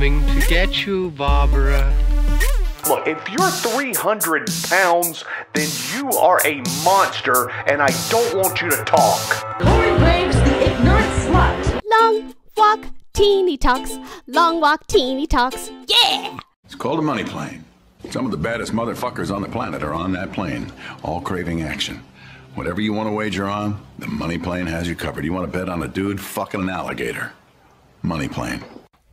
coming to get you, Barbara. Look, if you're 300 pounds, then you are a monster, and I don't want you to talk. Corey Graves, the ignorant slut. Long walk, teeny talks. Long walk, teeny talks. Yeah! It's called a money plane. Some of the baddest motherfuckers on the planet are on that plane, all craving action. Whatever you want to wager on, the money plane has you covered. You want to bet on a dude fucking an alligator. Money plane.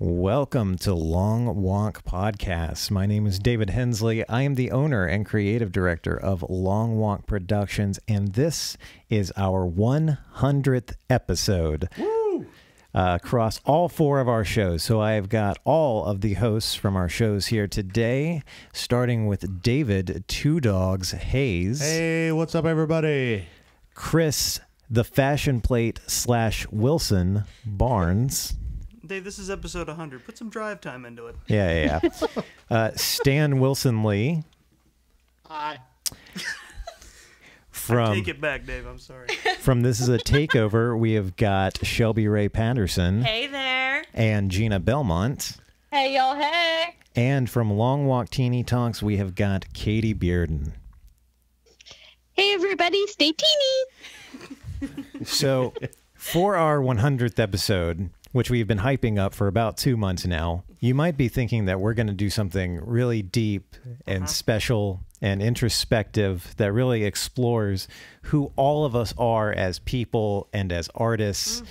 Welcome to Long Walk Podcast. My name is David Hensley. I am the owner and creative director of Long Walk Productions, and this is our 100th episode. Woo! Across all four of our shows. So I've got all of the hosts from our shows here today, starting with David Two Doggz Hayes. Hey, what's up, everybody? Chris, the Fashion Plate / Wilson Barnes. Dave, this is episode 100. Put some drive time into it. Yeah. Stan Wilson Lee. Hi. I take it back, Dave. I'm sorry. From This Is a Takeover, we have got Shelby Patterson. Hey there. And Gina Belmont. Hey, y'all. Hey. And from Long Walk Teeny Talks, we have got Katie Bearden. Hey, everybody. Stay teeny. So, for our 100th episode, which we've been hyping up for about 2 months now, you might be thinking that we're going to do something really deep and special and introspective that really explores who all of us are as people and as artists.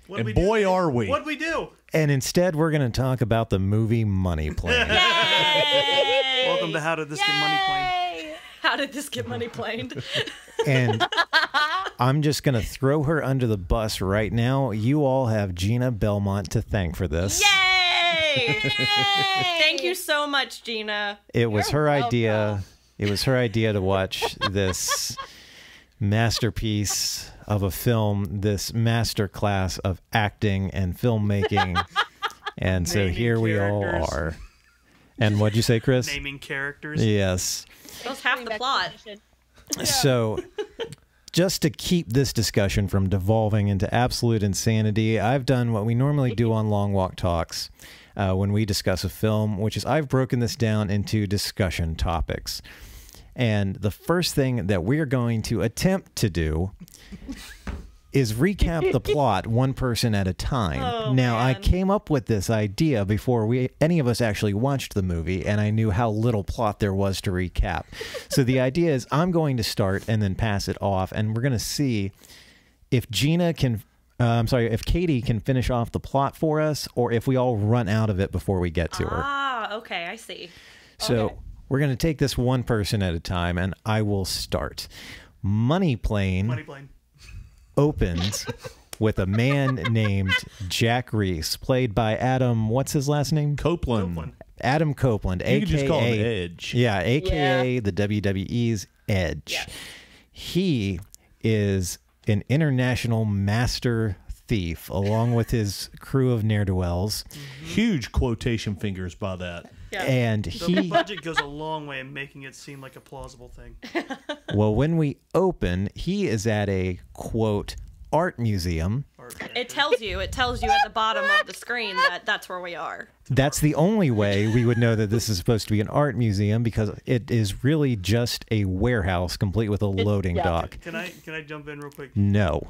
Mm-hmm. And boy, are we. What'd we do? And instead, we're going to talk about the movie Money Plane. Yay! Welcome to How Did This Get Money Planed? How did this get money planed? And I'm just going to throw her under the bus right now. You all have Gina Belmont to thank for this. Yay! Thank you so much, Gina. It was her idea. It was her idea to watch this masterpiece of a film, this masterclass of acting and filmmaking. And so here we all are. And what'd you say, Chris? Naming characters. Yes. That was half the plot. So, just to keep this discussion from devolving into absolute insanity, I've done what we normally do on Long Walk Talks when we discuss a film, which is I've broken this down into discussion topics. And the first thing that we're going to attempt to do is recap the plot one person at a time. Oh, now, man. I came up with this idea before any of us actually watched the movie, and I knew how little plot there was to recap. So the idea is I'm going to start and then pass it off, and we're going to see if Gina can, if Katie can finish off the plot for us, or if we all run out of it before we get to her. Ah, okay, I see. So we're going to take this one person at a time, and I will start. Money Plane opens with a man named Jack Reese, played by Adam, what's his last name? Copeland. Adam Copeland, You can just call him Edge. Yeah, a.k.a. the WWE's Edge. Yes. He is an international master thief, along with his crew of ne'er-do-wells. Huge quotation fingers by that. Yeah. And The budget goes a long way in making it seem like a plausible thing. well, when we open, he is at a, quote, art museum. It tells you at the bottom of the screen that that's where we are. That's the only way we would know that this is supposed to be an art museum, because it is really just a warehouse complete with a loading dock. Can I jump in real quick? No.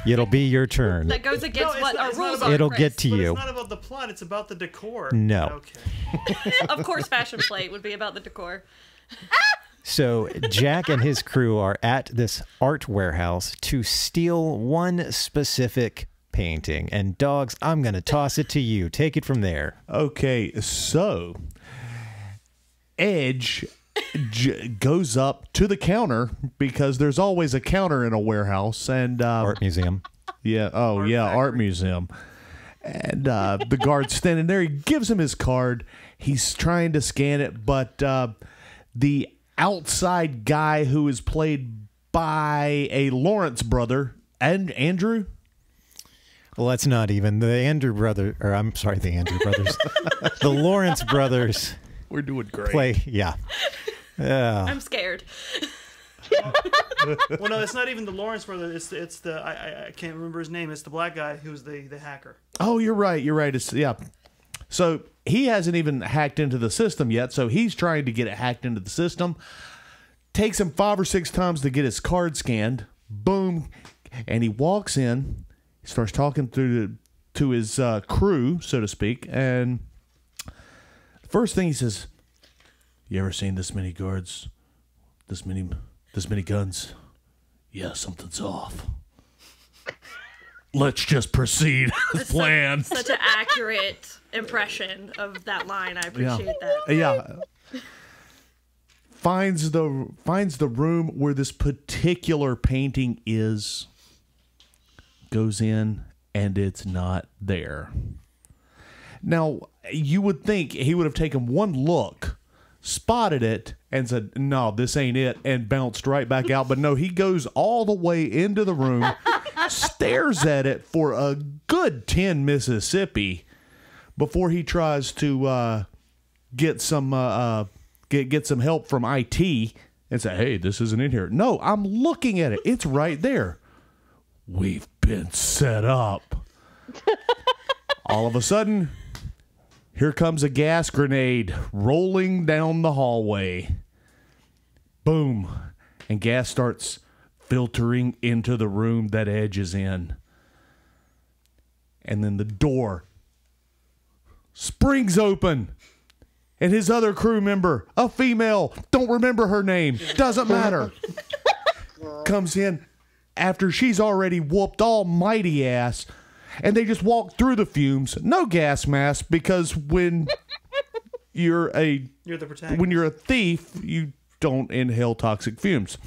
It'll be your turn. That goes against what our rules are. It'll Chris. get to But you. it's not about the plot, it's about the decor. No. Okay. Of course, Fashion Plate would be about the decor. So Jack and his crew are at this art warehouse to steal one specific painting. And Doggz, I'm going to toss it to you. Take it from there. Okay, so Edge goes up to the counter, because there's always a counter in a warehouse, and Art museum. Yeah. Oh, art museum. And the guard's standing there. He gives him his card. He's trying to scan it, but the outside guy, who is played by a Lawrence brother, and Andrew. Well, that's not even the Andrew brother, or I'm sorry, the Andrew brothers, the Lawrence brothers. We're doing great. Play, yeah. I'm scared. Well, no, it's not even the Lawrence brother. It's the I can't remember his name. It's the black guy who's the hacker. Oh, you're right. You're right. It's So he hasn't even hacked into the system yet, so he's trying to get it hacked into the system. Takes him 5 or 6 times to get his card scanned. Boom. And he walks in. He starts talking to his crew, so to speak. And the first thing he says, "You ever seen this many guards? This many guns? Yeah, something's off. Let's just proceed as planned." Such an accurate impression of that line. I appreciate that. Yeah. Finds the room where this particular painting is. Goes in, and it's not there. Now, you would think he would have taken one look, spotted it, and said, "No, this ain't it," and bounced right back out. But no, he goes all the way into the room, stares at it for a good 10 Mississippi before he tries to get some help from IT and say, "Hey, this isn't in here." "No, I'm looking at it. It's right there." "We've been set up." All of a sudden, here comes a gas grenade rolling down the hallway. Boom. And gas starts filtering into the room that Edge is in. And then the door springs open. And his other crew member, a female, don't remember her name, doesn't matter, comes in after she's already whooped almighty ass. And they just walk through the fumes. No gas mask, because when you're the protagonist. When you're a thief, you don't inhale toxic fumes.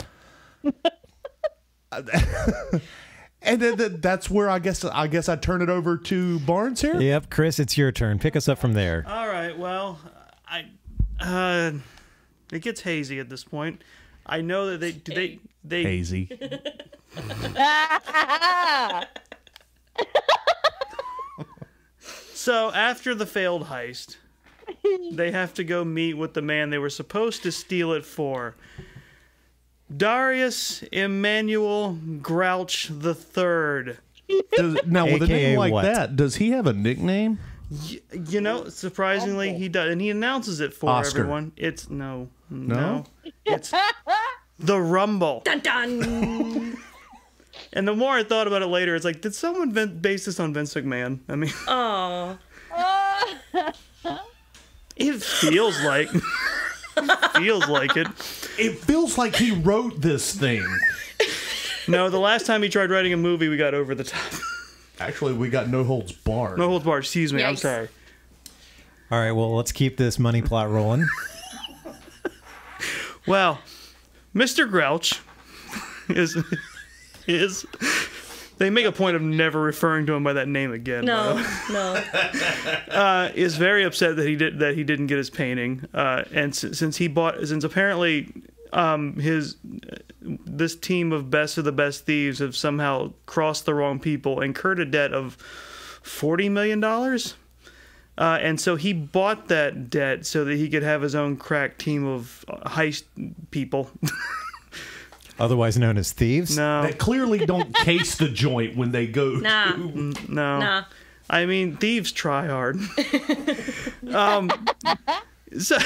And then that's where I guess I turn it over to Barnes here. Yep, Chris, it's your turn. Pick us up from there. All right. Well, it gets hazy at this point. I know that they hazy. So after the failed heist, they have to go meet with the man they were supposed to steal it for. Darius Emmanuel Grouch III. Now, with a name like what? that, does he have a nickname? You know, surprisingly, he does, and he announces it for Oscar. everyone. It's no, it's the Rumble. Dun dun. And the more I thought about it later, it's like, did someone base this on Vince McMahon? I mean, Oh. it feels like it. It feels like he wrote this thing. No, the last time he tried writing a movie, we got over the top. Actually, we got No Holds Barred. No Holds Barred, excuse me, I'm Yikes. sorry. All right, well, let's keep this money plot rolling. Well, Mr. Grouch is they make a point of never referring to him by that name again. No. Is very upset that he didn't get his painting, and since apparently this team of best of the best thieves have somehow crossed the wrong people, incurred a debt of $40 million. And so he bought that debt so that he could have his own crack team of heist people. Otherwise known as thieves? No. That clearly don't case the joint when they go Nah. No. I mean, thieves try hard. So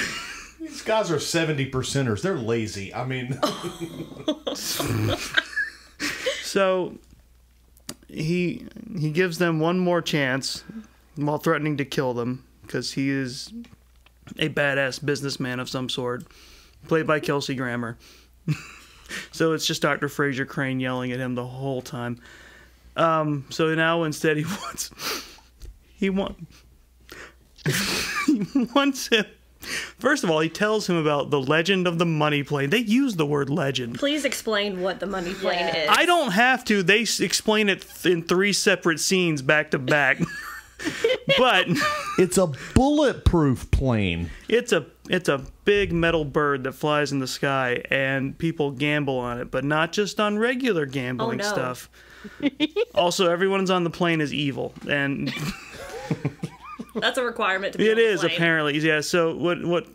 These guys are 70%ers. They're lazy. I mean... So he gives them one more chance while threatening to kill them, because he is a badass businessman of some sort, played by Kelsey Grammer. So it's just Dr. Fraser Crane yelling at him the whole time. So now instead he wants him. First of all, he tells him about the legend of the money plane. They use the word legend. Please explain what the money plane is. I don't have to. They explain it in 3 separate scenes back to back. But it's a bulletproof plane. It's a big metal bird that flies in the sky, and people gamble on it, but not just on regular gambling stuff. Also, everyone's on the plane is evil, and that's a requirement to be it on the is plane. apparently. Yeah. So what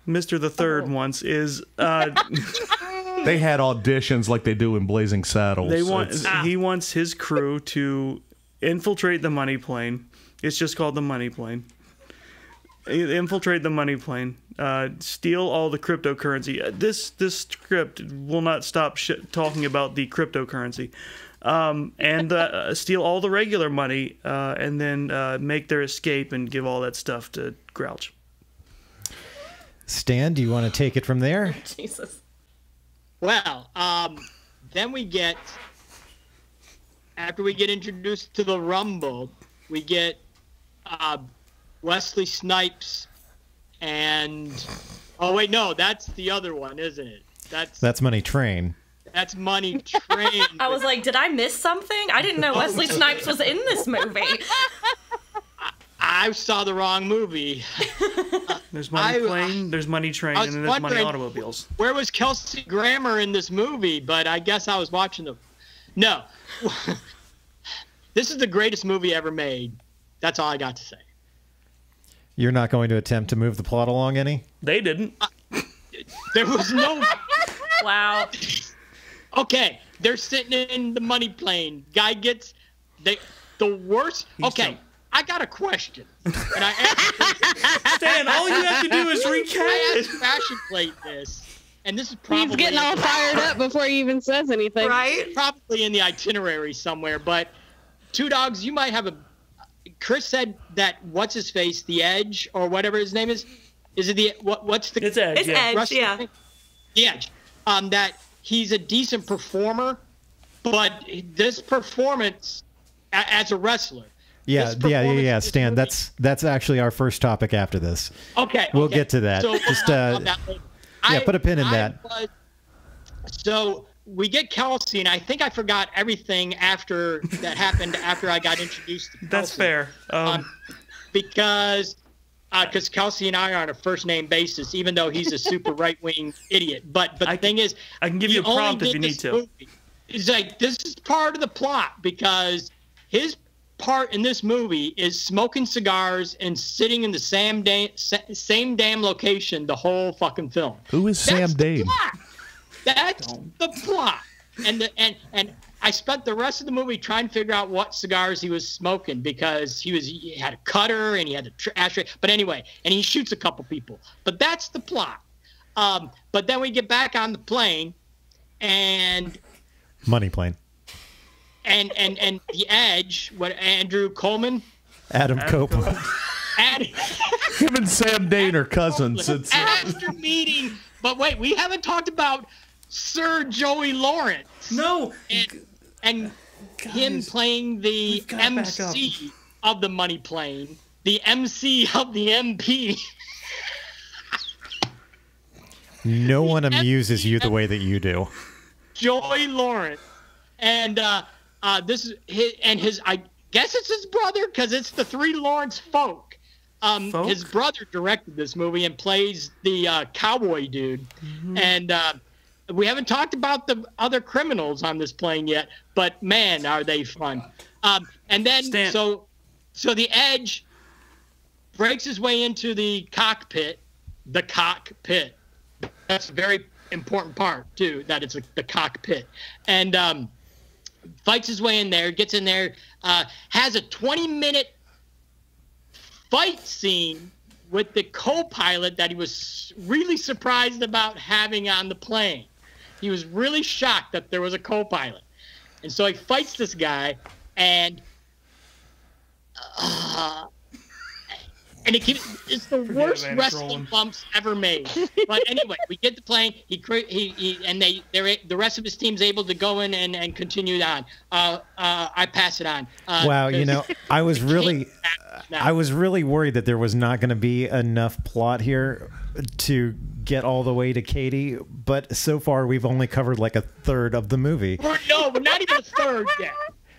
Mr. the Third wants is they had auditions like they do in Blazing Saddles. he wants his crew to infiltrate the money plane. It's just called the money plane. Infiltrate the money plane. Steal all the cryptocurrency. This script will not stop talking about the cryptocurrency. And steal all the regular money, and then make their escape and give all that stuff to Grouch. Stan, do you want to take it from there? Jesus. Well, then we get, after we get introduced to the Rumble, we get Wesley Snipes and, oh wait, no, that's the other one, isn't it? That's Money Train. That's Money Train. I was like, did I miss something? I didn't know Wesley Snipes was in this movie. I saw the wrong movie. There's Money Plane, there's Money Train, and then there's Money Automobiles. Where was Kelsey Grammer in this movie? But I guess I was watching the... No. This is the greatest movie ever made. That's all I got to say. You're not going to attempt to move the plot along any? They didn't. There was no... Wow. Okay, they're sitting in the money plane. Guy gets... the worst... Okay, I got a question. And I asked... Stan, all you have to do is recap I it. asked Fashion Plate this, and this is probably... He's getting all fired up before he even says anything. Right? Probably in the itinerary somewhere, but Two Dogs, you might have a... Chris said that, what's his face, The Edge, or whatever his name is it the... What's the... It's Edge, It's Edge, yeah. Thing? The Edge. That he's a decent performer, but this performance as a wrestler... Yeah, Stan. That's actually our first topic after this. Okay. We'll get to that. So, Just put a pin in that. So we get Kelsey, and I think I forgot everything after that happened after I got introduced to Kelsey. That's fair. Because Kelsey and I are on a first name basis, even though he's a super right wing idiot. But the thing is, I can give you a prompt if you need to. It's like, this is part of the plot, because his part in this movie is smoking cigars and sitting in the same damn location the whole fucking film. Who is Sam Dane? That's the plot. And I spent the rest of the movie trying to figure out what cigars he was smoking, because he had a cutter and he had a ashtray. But anyway, and he shoots a couple people. But that's the plot. But then we get back on the plane, and Money Plane. And The Edge, what, Andrew Coleman? Adam Copeland. Him and Sam Dane are cousins. After meeting, but wait, we haven't talked about Sir Joey Lawrence. No. And him playing the MC of the Money Plane, the MC of the MP. No one amuses you the way that you do. Joey Lawrence. And this is his, I guess it's his brother, because it's the three Lawrence folk. His brother directed this movie and plays the cowboy dude. Mm-hmm. And we haven't talked about the other criminals on this plane yet, but man, are they fun. And then, so the Edge breaks his way into the cockpit. That's a very important part, too, that it's the cockpit. And fights his way in there, gets in there, has a 20-minute fight scene with the co-pilot that he was really surprised about having on the plane. He was really shocked that there was a co-pilot. And so he fights this guy, and it's the worst wrestling bumps ever made. But anyway, we get the plane. The rest of his team's able to go in and continue on. I pass it on. Wow, I was really worried that there was not going to be enough plot here to get all the way to Katie. But so far, we've only covered like a third of the movie. We're not even a third yet.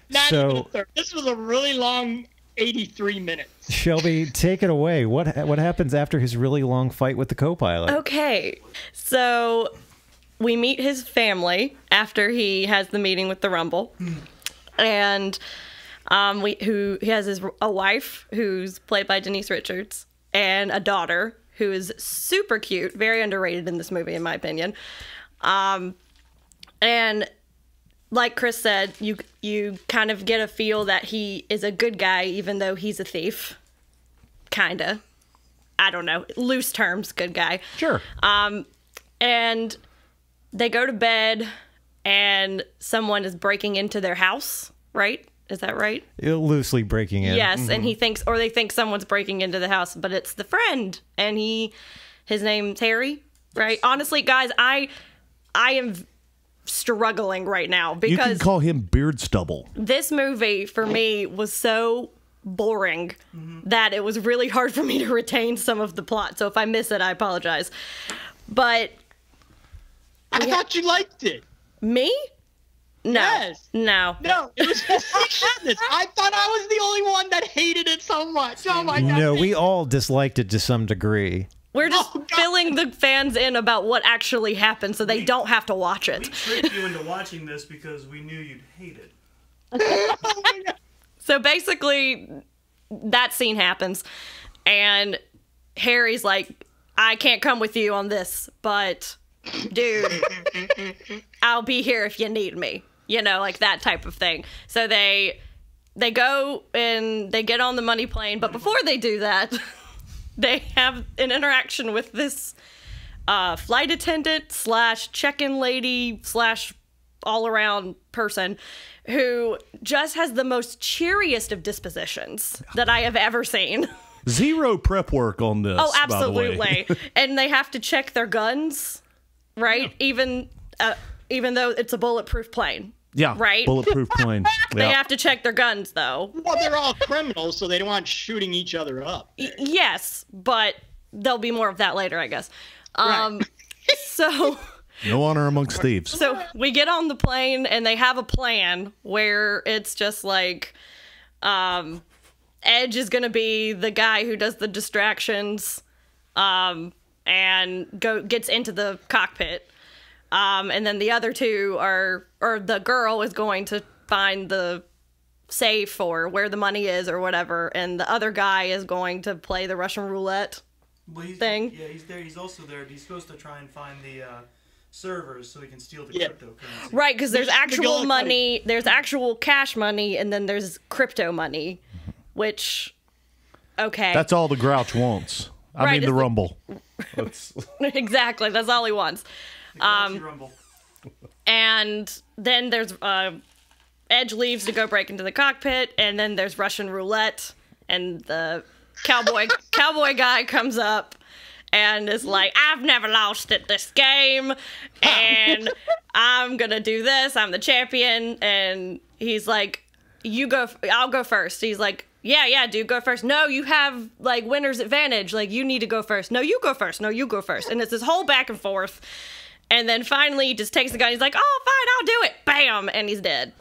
Not even a third. This was a really long 83 minutes. Shelby, take it away. What happens after his really long fight with the co-pilot? Okay, so we meet his family after he has the meeting with the Rumble, and he has a wife who's played by Denise Richards, and a daughter who is super cute, very underrated in this movie in my opinion, and like Chris said, you kind of get a feel that he is a good guy, even though he's a thief. Kinda. I don't know. Loose terms, good guy. Sure. And they go to bed, and someone is breaking into their house, right? Is that right? Loosely breaking in. Yes, and he thinks, or they think someone's breaking into the house, but it's the friend, and his name's Harry, right? Honestly, guys, I am struggling right now because you can call him Beard Stubble. This movie for me was so boring that it was really hard for me to retain some of the plot. So if I miss it, I apologize. But I thought you liked it. Me? No. Yes. No. No, it was just sadness. I thought I was the only one that hated it so much. Oh my god. No, we all disliked it to some degree. We're just filling the fans in about what actually happened so they don't have to watch it. We tricked you into watching this because we knew you'd hate it. So basically, that scene happens, and Harry's like, I can't come with you on this, but, dude, I'll be here if you need me. You know, like that type of thing. So they go and they get on the money plane, but before they do that, they have an interaction with this flight attendant / check-in lady / all-around person who just has the most cheeriest of dispositions that I have ever seen. Zero prep work on this. Oh, absolutely. By the way. And they have to check their guns, right? Yeah. Even though it's a bulletproof plane. Yeah, right? Bulletproof plane. They have to check their guns, though. Well, they're all criminals, so they don't want shooting each other up. Yes, but there'll be more of that later, I guess. Right. So... No honor amongst thieves. So we get on the plane, and they have a plan where it's just like... Edge is going to be the guy who does the distractions and gets into the cockpit. And then the other two or the girl is going to find the safe or where the money is or whatever, and the other guy is going to play the Russian roulette thing. Yeah, he's there. He's also there. He's supposed to try and find the servers so he can steal the cryptocurrency. Right, because there's actual money, there's actual cash money, and then there's crypto money, which, okay. That's all the Grouch wants. I mean, the Rumble. Exactly, that's all he wants. And then there's Edge leaves to go break into the cockpit, and then there's Russian roulette, and the cowboy guy comes up and is like, I've never lost at this game, and I'm gonna do this, I'm the champion. And he's like, I'll go first. He's like, yeah, dude, go first. No, you have, like, winner's advantage. Like, you need to go first. No, you go first. No, you go first. And it's this whole back and forth. And then finally he just takes the gun. He's like, oh, fine, I'll do it. Bam. And he's dead.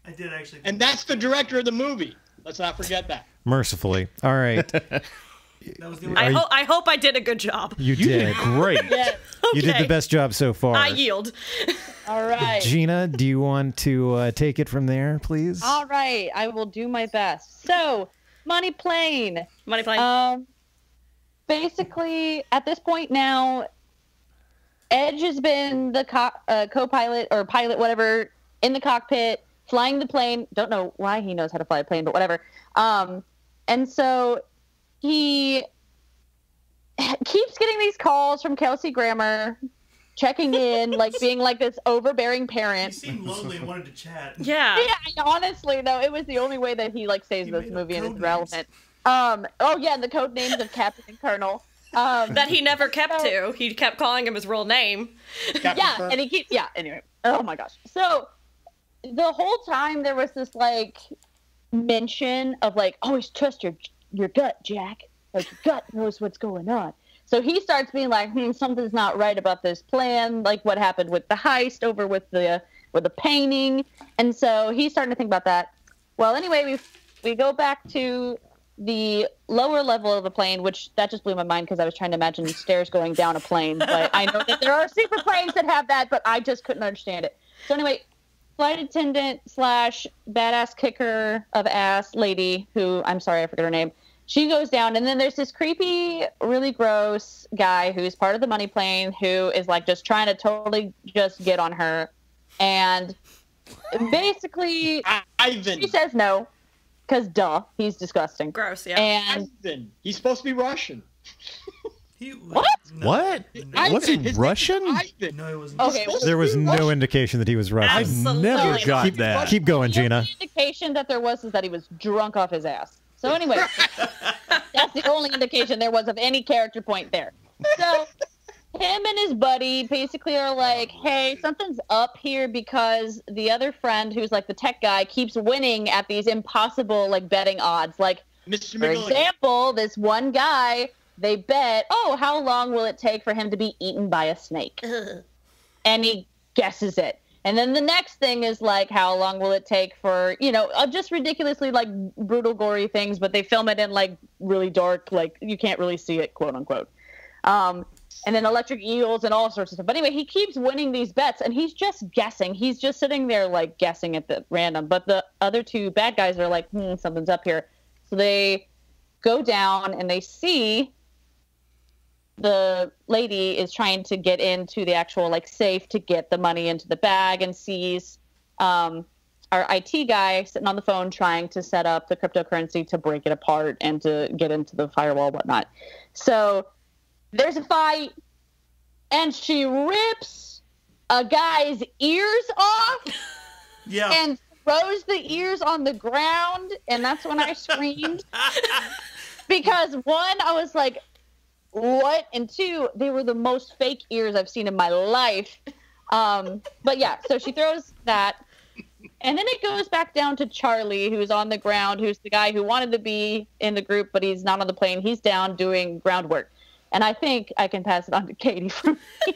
I did actually. And that's the director of the movie. Let's not forget that. Mercifully. All right. I hope I did a good job. You did. Great. Yeah. You did the best job so far. I yield. All right. Gina, do you want to take it from there, please? All right. I will do my best. So, Money Plane. Money Plane. Basically, at this point now, Edge has been the co-pilot or pilot, whatever, in the cockpit, flying the plane. Don't know why he knows how to fly a plane, but whatever. And so he keeps getting these calls from Kelsey Grammer, checking in, like being like this overbearing parent. He seemed lonely and wanted to chat. Yeah. Yeah, honestly, though, it was the only way that he like saves this movie and is relevant. Oh yeah, the code names of Captain and Colonel. That he never kept to. He kept calling him his real name. Yeah, and he keeps. Yeah. Anyway. Oh my gosh. So the whole time there was this like mention of like always trust your gut, Jack. Like your gut knows what's going on. So he starts being like, something's not right about this plan. Like what happened with the heist over with the painting, and so he's starting to think about that. Well, anyway, we go back to the lower level of the plane, which that just blew my mind because I was trying to imagine stairs going down a plane. But I know that there are super planes that have that, but I just couldn't understand it. So anyway, flight attendant / badass kicker of ass lady, who I'm sorry I forget her name. She goes down, and then there's this creepy, really gross guy who's part of the money plane who is like just trying to totally just get on her. And basically, Ivan. she says no, because duh, he's disgusting. Gross, yeah. And Ivan. He's supposed to be Russian. what? What? Was he Russian? Ivan. No, it wasn't. Okay, There was no indication that he was Russian. Absolutely Never not. got that. Keep going, Gina. The indication that there was is that he was drunk off his ass. So anyway, that's the only indication there was of any character point there. So him and his buddy basically are like, hey, something's up here because the other friend who's like the tech guy keeps winning at these impossible like betting odds. Like, Mr. for McGilligan. example, this one guy, they bet, oh, how long will it take for him to be eaten by a snake? And he guesses it. And then the next thing is like, how long will it take for, just ridiculously like brutal, gory things, but they film it in like really dark, like you can't really see it, quote unquote. And then electric eels and all sorts of stuff. But anyway, he keeps winning these bets and he's just guessing. He's just sitting there like guessing at the random. But the other two bad guys are like, something's up here. So they go down and they see the lady is trying to get into the actual like safe to get the money into the bag and sees our IT guy sitting on the phone trying to set up the cryptocurrency to break it apart and to get into the firewall, whatnot. So there's a fight and she rips a guy's ears off and throws the ears on the ground. And that's when I screamed because one, I was like, what? And two, they were the most fake ears I've seen in my life. But yeah, so she throws that. And then it goes back down to Charlie, who's on the ground, who's the guy who wanted to be in the group, but he's not on the plane. He's down doing groundwork. And I think I can pass it on to Katie from here.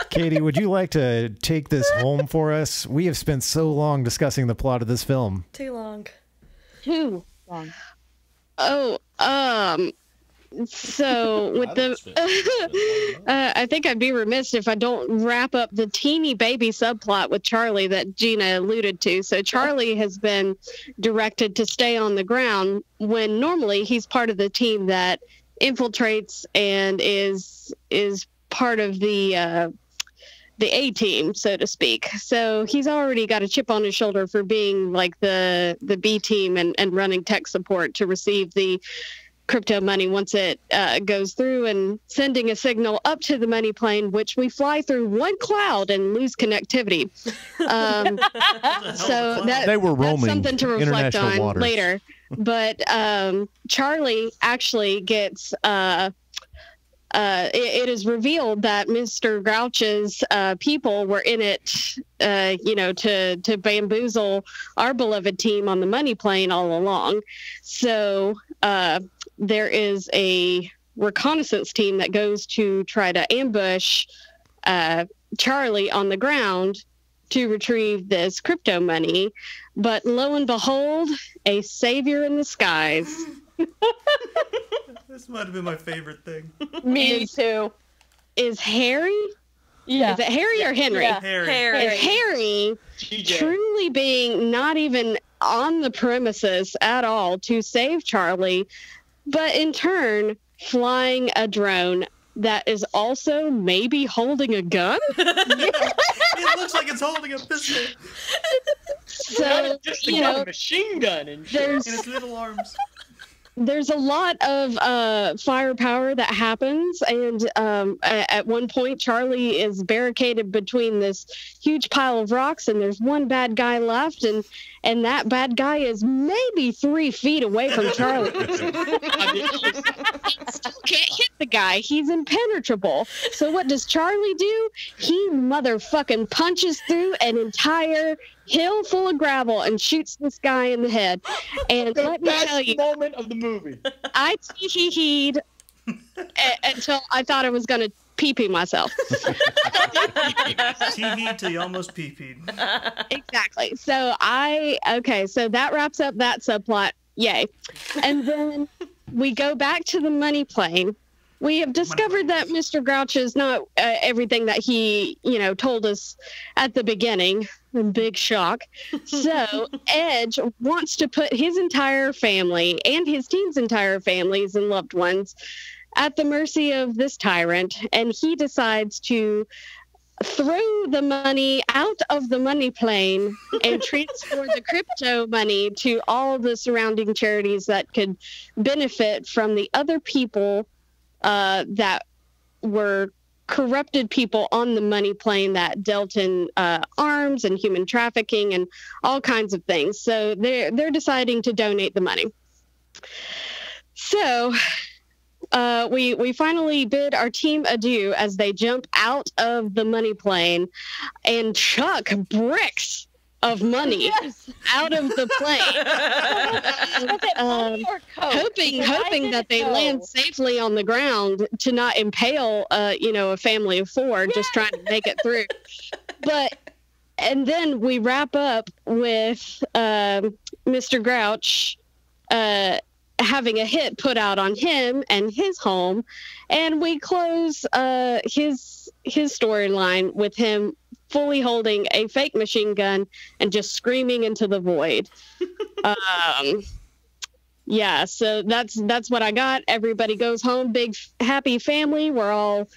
Katie, would you like to take this home for us? We have spent so long discussing the plot of this film. Too long. Too long. Oh, so with the, I think I'd be remiss if I don't wrap up the teeny baby subplot with Charlie that Gina alluded to. So Charlie has been directed to stay on the ground when normally he's part of the team that infiltrates and is part of the A team, so to speak. So he's already got a chip on his shoulder for being like the B team and running tech support to receive the crypto money once it goes through and sending a signal up to the money plane, which we fly through one cloud and lose connectivity. So they were roaming that's something to reflect international on waters. later. But Charlie actually gets it is revealed that Mr. Grouch's people were in it, to bamboozle our beloved team on the money plane all along. So there is a reconnaissance team that goes to try to ambush Charlie on the ground to retrieve this crypto money. But lo and behold, a savior in the skies. This might have been my favorite thing. Me too. Is Harry? Yeah. Is it Harry or Henry? Yeah. Harry. Is Harry truly being not even on the premises at all to save Charlie, but in turn flying a drone that is also maybe holding a gun? It looks like it's holding a pistol. So, just a machine gun and shit. In its little arms. There's a lot of firepower that happens, and at one point Charlie is barricaded between this huge pile of rocks, and there's one bad guy left, and that bad guy is maybe 3 feet away from Charlie. He still can't hit the guy. He's impenetrable. So what does Charlie do? He motherfucking punches through an entire hill full of gravel and shoots this guy in the head. And let me tell you, moment of the movie. I tee-heed until I thought I was going to pee-pee myself. Tee-heed till you almost pee-peed. Exactly. So so that wraps up that subplot. Yay. And then we go back to the money plane. We have discovered that Mr. Grouch is not everything that he, told us at the beginning. Big shock. So Edge wants to put his entire family and his team's entire families and loved ones at the mercy of this tyrant. And he decides to throw the money out of the money plane and transfer the crypto money to all the surrounding charities that could benefit from the other people that were corrupted people on the money plane that dealt in arms and human trafficking and all kinds of things. So they're deciding to donate the money. So we finally bid our team adieu as they jump out of the money plane and chuck bricks of money out of the plane, hoping that they land safely on the ground to not impale, a family of four just trying to make it through. And then we wrap up with Mr. Grouch having a hit put out on him and his home, and we close his storyline with him fully holding a fake machine gun and just screaming into the void. Yeah, so that's what I got. Everybody goes home, big happy family. We're all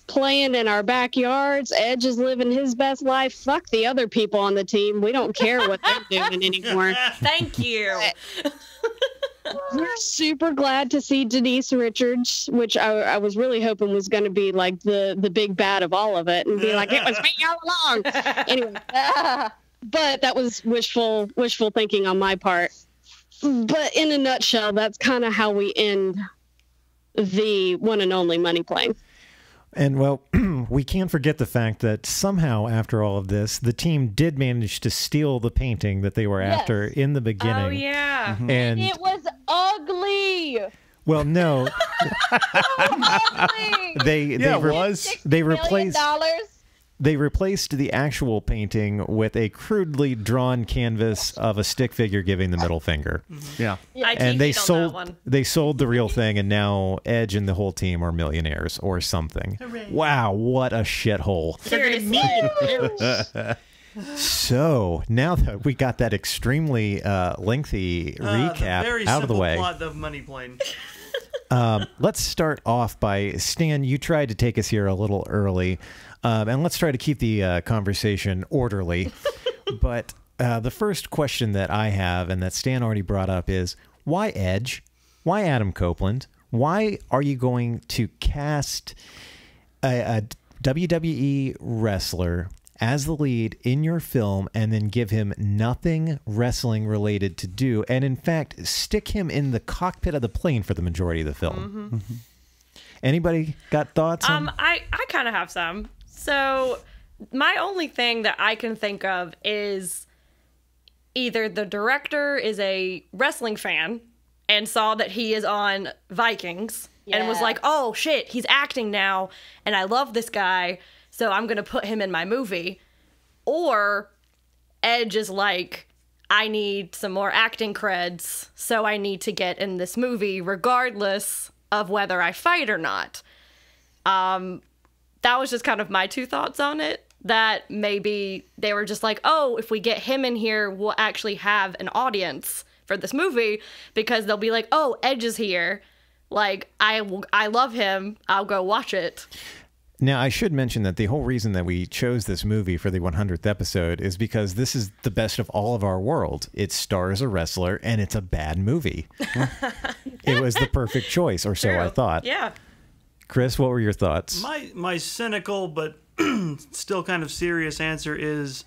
playing in our backyards. Edge is living his best life. Fuck the other people on the team. We don't care what they're doing anymore. Thank you. We're super glad to see Denise Richards, which I was really hoping was going to be like the big bad of all of it and be like, it was me all along. Anyway, but that was wishful thinking on my part. But in a nutshell, that's kind of how we end the one and only Money Plane. And, well, we can't forget the fact that somehow, after all of this, the team did manage to steal the painting that they were after in the beginning. Oh, yeah. Mm-hmm. And it was ugly. Well, no. They replaced the actual painting with a crudely drawn canvas of a stick figure giving the middle finger. Yeah. And they sold the real thing, and now Edge and the whole team are millionaires or something. Hooray. Wow, what a shithole. So now that we got that extremely lengthy recap out of the way, plot of Money Plane. Let's start off by, Stan, you tried to take us here a little early, and let's try to keep the conversation orderly. But the first question that I have, and that Stan already brought up, is why Edge? Why Adam Copeland? Why are you going to cast a WWE wrestler as the lead in your film and then give him nothing wrestling related to do, and in fact stick him in the cockpit of the plane for the majority of the film? Mm-hmm. Mm-hmm. Anybody got thoughts on? I kind of have some. So my only thing that I can think of is either the director is a wrestling fan and saw that he is on Vikings and was like, oh shit, he's acting now and I love this guy, so I'm going to put him in my movie. Or Edge is like, I need some more acting creds, so I need to get in this movie regardless of whether I fight or not. That was just kind of my two thoughts on it. That maybe they were just like, oh, if we get him in here, we'll actually have an audience for this movie, because they'll be like, oh, Edge is here. Like, I love him. I'll go watch it. Now, I should mention that the whole reason that we chose this movie for the 100th episode is because this is the best of all of our world. It stars a wrestler, and it's a bad movie. It was the perfect choice, or so I thought. Yeah. Chris, what were your thoughts? My cynical but still kind of serious answer is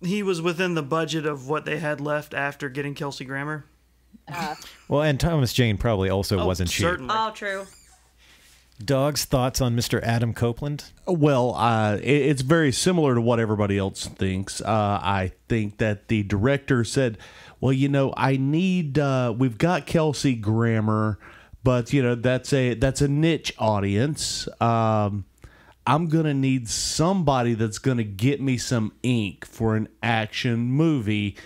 he was within the budget of what they had left after getting Kelsey Grammer. Well, and Thomas Jane probably also wasn't cheap. Certainly. Oh, true. Doggz, thoughts on Mr. Adam Copeland? Well, it's very similar to what everybody else thinks. I think that the director said, well, you know, I need, we've got Kelsey Grammer, but, you know, that's a niche audience. I'm going to need somebody that's going to get me some ink for an action movie.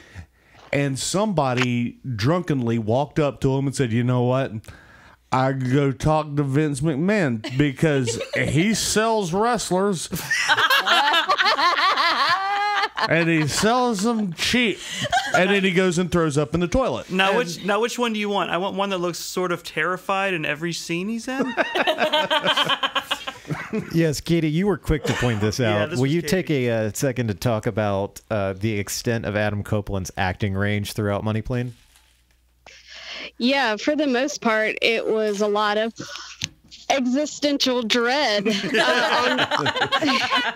And somebody drunkenly walked up to him and said, you know what? I go talk to Vince McMahon because he sells wrestlers and he sells them cheap. And then he goes and throws up in the toilet. Now, which one do you want? I want one that looks sort of terrified in every scene he's in. Yes, Katie, you were quick to point this out. this Will was you Katie. take a second to talk about the extent of Adam Copeland's acting range throughout Money Plane? Yeah, for the most part, it was a lot of existential dread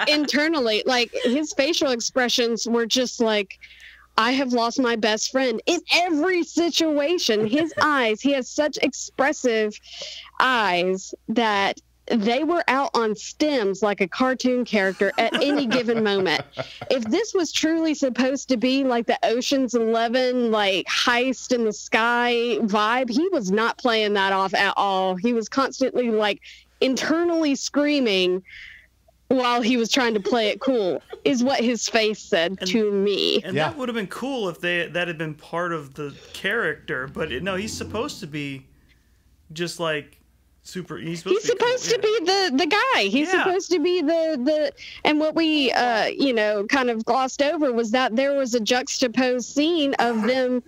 internally. Like, his facial expressions were just like, I have lost my best friend in every situation. His eyes, he has such expressive eyes that they were out on stems like a cartoon character at any given moment. If this was truly supposed to be like the Ocean's 11, like heist in the sky vibe, he was not playing that off at all. He was constantly like internally screaming while he was trying to play it cool, is what his face said to me. And that would have been cool if that had been part of the character. But no, he's supposed to be just like super. He's supposed to be the guy. He's supposed to be the. And what we kind of glossed over was that there was a juxtaposed scene of them.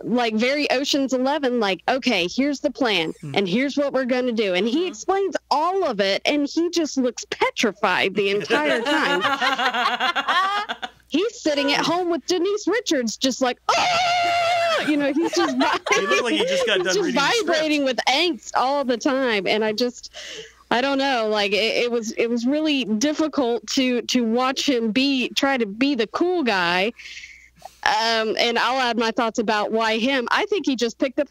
Like very Ocean's 11, like, okay, here's the plan and here's what we're going to do. And he explains all of it and he just looks petrified the entire time. He's sitting at home with Denise Richards just like, oh! He's just, he looked like he just got done just reading vibrating with angst all the time. And I don't know, like it was really difficult to watch him try to be the cool guy. And I'll add my thoughts about why him. I think he just picked up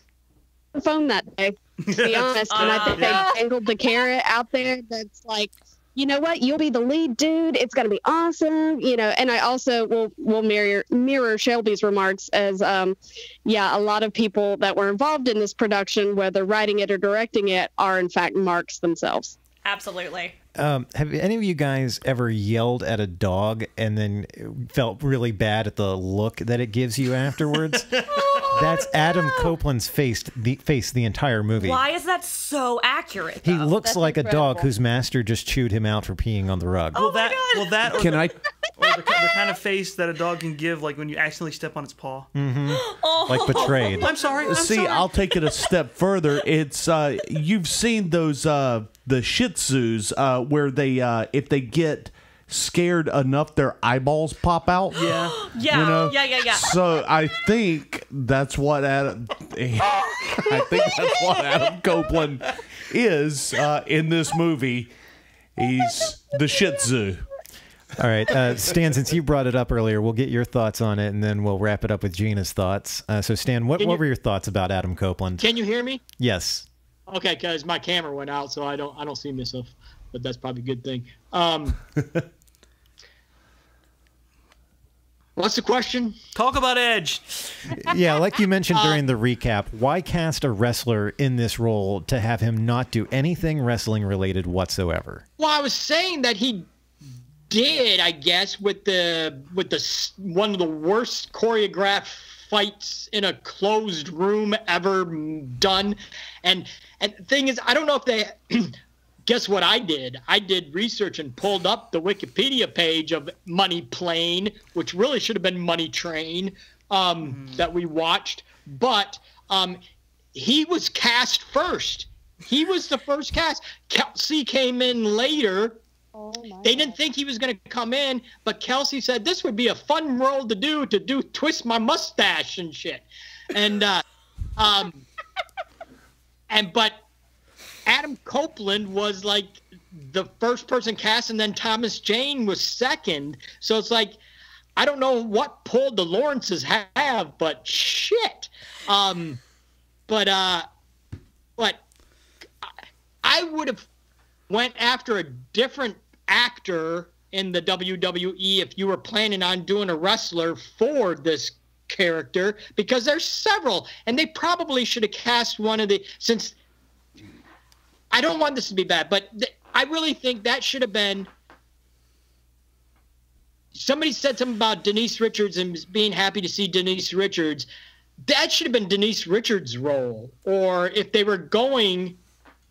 the phone that day, to be honest. And I think they dangled the carrot out there that's like, you know what? You'll be the lead dude. It's going to be awesome. And I also will mirror Shelby's remarks as, a lot of people that were involved in this production, whether writing it or directing it, are in fact marks themselves. Absolutely. Have any of you guys ever yelled at a dog and then felt really bad at the look that it gives you afterwards? That's Adam Copeland's face the entire movie. Why is that so accurate, though? He looks That's like incredible. a dog whose master just chewed him out for peeing on the rug. Oh my God. Or the kind of face that a dog can give, like when you accidentally step on its paw. Oh. Like betrayed. I'm sorry. See, I'll take it a step further. It's you've seen those the Shih Tzus where they if they get scared enough, their eyeballs pop out. Yeah. Yeah. So I think that's what Adam Copeland is in this movie. He's the Shih Tzu. All right, Stan, since you brought it up earlier, we'll get your thoughts on it, and then we'll wrap it up with Gina's thoughts. So, Stan, what were your thoughts about Adam Copeland? Can you hear me? Yes. Okay, because my camera went out, so I don't see myself, but that's probably a good thing. What's the question? Talk about Edge. Yeah, like you mentioned during the recap, why cast a wrestler in this role to have him not do anything wrestling related whatsoever? Well, I was saying that he did, I guess, with the one of the worst choreographed fights in a closed room ever done, and the thing is, I don't know if they guess what I did. I did research and pulled up the Wikipedia page of Money Plane, which really should have been Money Train, that we watched, but he was cast first. He was the first cast. Kelsey came in later. They didn't think he was going to come in, but Kelsey said this would be a fun role to do twist my mustache and shit. And but Adam Copeland was like the first person cast, and then Thomas Jane was second. So it's like, I don't know what pull the Lawrences have, but shit. But I would have went after a different actor in the WWE if you were planning on doing a wrestler for this character, because there's several, and they probably should have cast one of the, since I don't want this to be bad, but I really think that should have been, somebody said something about Denise Richards and being happy to see Denise Richards. That should have been Denise Richards' role. Or if they were going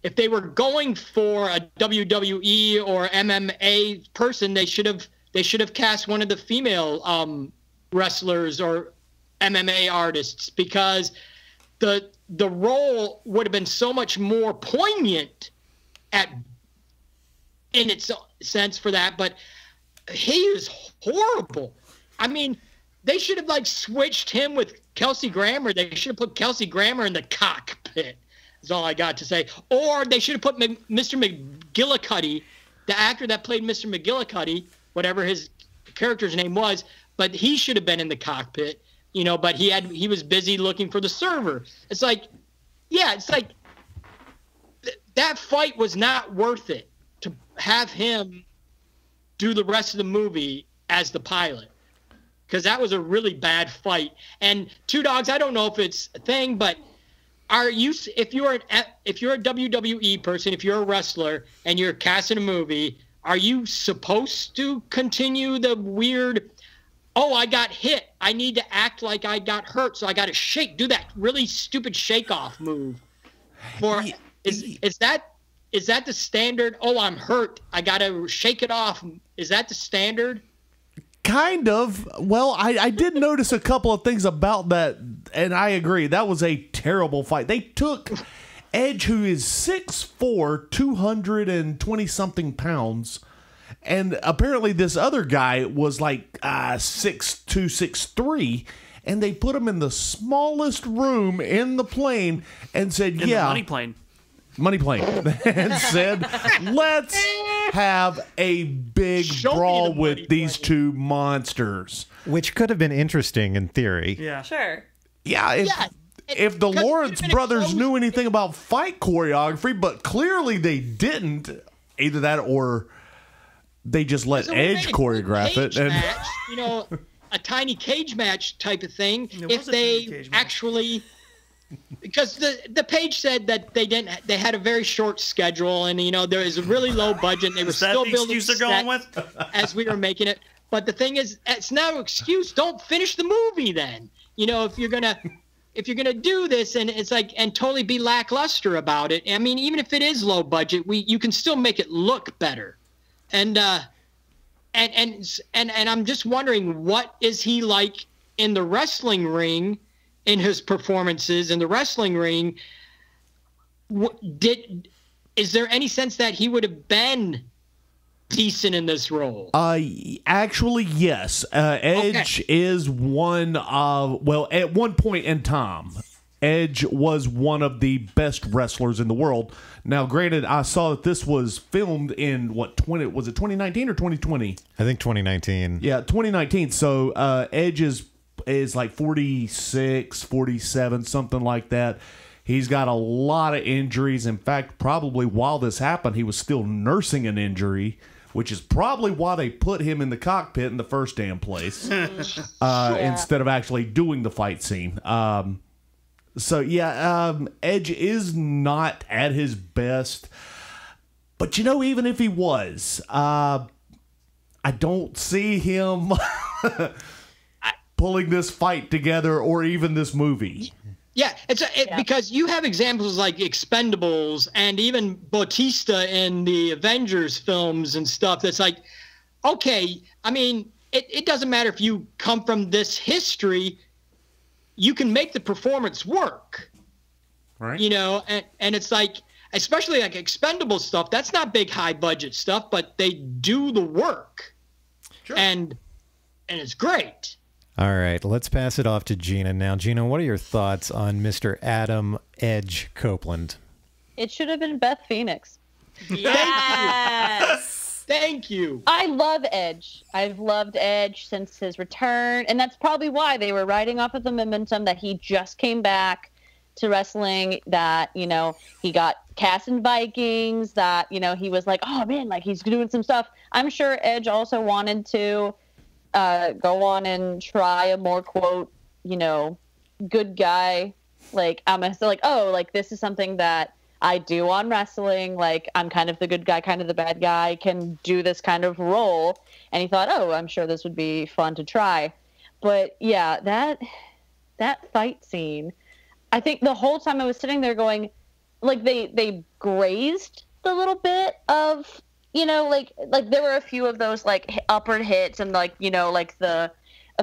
for a WWE or MMA person, they should have cast one of the female wrestlers or MMA artists, because the in its sense for that, but he is horrible. I mean, they should have like switched him with Kelsey Grammer. They should have put Kelsey Grammer in the cockpit. That's all I got to say. Or they should have put Mr. McGillicuddy, the actor that played Mr. McGillicuddy, whatever his character's name was, but he should have been in the cockpit, you know, but he was busy looking for the server. It's like, yeah, it's like that fight was not worth it to have him do the rest of the movie as the pilot, because that was a really bad fight. And Two Dogs, I don't know if it's a thing, but if you're a WWE person, if you're a wrestler and you're casting a movie, are you supposed to continue the weird, oh, I got hit, I need to act like I got hurt, so I got to do that really stupid shake-off move? Is that the standard? Oh, I'm hurt, I got to shake it off. Is that the standard? Kind of. Well, I did notice a couple of things about that, and I agree. That was a terrible fight. They took Edge, who is 6'4", 220-something pounds, and apparently this other guy was like 6'2", 6'3", and they put him in the smallest room in the plane and said, the money plane. And said, let's have a big brawl with these two monsters. Which could have been interesting in theory. Yeah. Sure. Yeah, if the Lawrence brothers knew anything about fight choreography, but clearly they didn't. Either that or they just let Edge choreograph it. And match, you know, a tiny cage match type of thing. If they actually... Because the page said that they had a very short schedule, and you know there is a really low budget, and they were still building excuse they're going with as we were making it. But the thing is, it's no excuse. Don't finish the movie then. You know, if you're gonna do this, and it's like, and totally be lackluster about it. I mean, even if it is low budget, you can still make it look better. And I'm just wondering, what is he like in the wrestling ring? In his performances in the wrestling ring, is there any sense that he would have been decent in this role? Actually, yes. Edge is one of, well, at one point in time, Edge was one of the best wrestlers in the world. Now, granted, I saw that this was filmed in, was it 2019 or 2020? I think 2019. Yeah, 2019. So Edge is like 46, 47, something like that. He's got a lot of injuries. In fact, probably while this happened, he was still nursing an injury, which is probably why they put him in the cockpit in the first damn place instead of actually doing the fight scene. Edge is not at his best. But, you know, even if he was, I don't see him pulling this fight together or even this movie. Yeah, because you have examples like Expendables and even Bautista in the Avengers films and stuff that's like, okay, I mean, it doesn't matter if you come from this history, you can make the performance work. Right. You know, and it's like, especially like Expendables stuff, that's not big high budget stuff, but they do the work. Sure. And it's great. All right, let's pass it off to Gina now. Gina, what are your thoughts on Mr. Adam Edge Copeland? It should have been Beth Phoenix. Yes. Thank you. I love Edge. I've loved Edge since his return, and that's probably why they were riding off of the momentum that he just came back to wrestling, that, you know, he got cast in Vikings, that, you know, he was like, oh, man, like he's doing some stuff. I'm sure Edge also wanted to go on and try a more, quote, you know, good guy. Like, I'm still like, oh, like this is something that I do on wrestling. Like, I'm kind of the good guy, kind of the bad guy, can do this kind of role. And he thought, oh, I'm sure this would be fun to try. But yeah, that fight scene, I think the whole time I was sitting there going, like they grazed the little bit of, you know, like there were a few of those like upward hits and like, you know, like a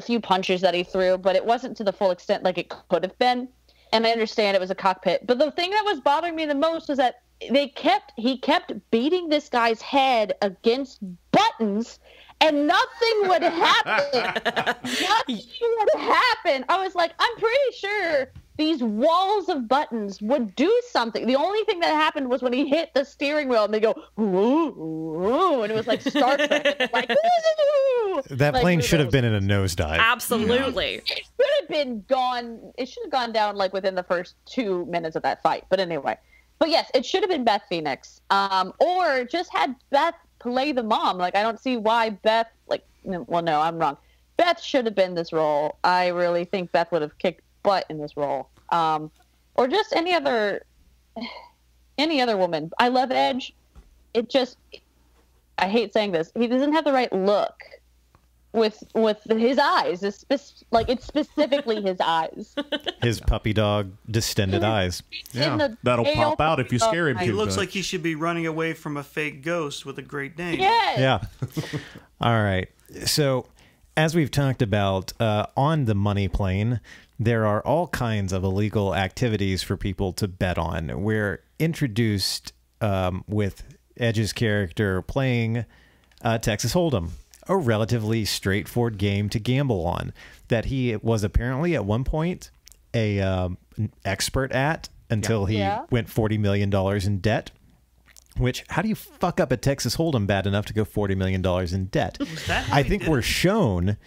few punches that he threw, but it wasn't to the full extent like it could have been. And I understand it was a cockpit, but the thing that was bothering me the most was that he kept beating this guy's head against buttons, and nothing would happen. Nothing would happen. I was like, I'm pretty sure these walls of buttons would do something. The only thing that happened was when he hit the steering wheel and they go, ooh, ooh, and it was like Star Trek. Like, ooh, that like, plane should have been in a nosedive. Absolutely. It should have been gone. It should have gone down like within the first 2 minutes of that fight. But anyway, but yes, it should have been Beth Phoenix, or just had Beth play the mom. Like, I don't see why Beth. Like, well, no, I'm wrong. Beth should have been this role. I really think Beth would have kicked butt in this role, or just any other woman. I love Edge. I hate saying this, he doesn't have the right look with his eyes. It's specifically his eyes. His puppy dog distended eyes. Yeah, that'll pop out if you scare him. He looks like he should be running away from a fake ghost with a Great Dane. Yes. Yeah. All right. So, as we've talked about on the money plane, there are all kinds of illegal activities for people to bet on. We're introduced with Edge's character playing Texas Hold'em, a relatively straightforward game to gamble on that he was apparently at one point an expert at until he went $40 million in debt. Which, how do you fuck up a Texas Hold'em bad enough to go $40 million in debt? I think we're shown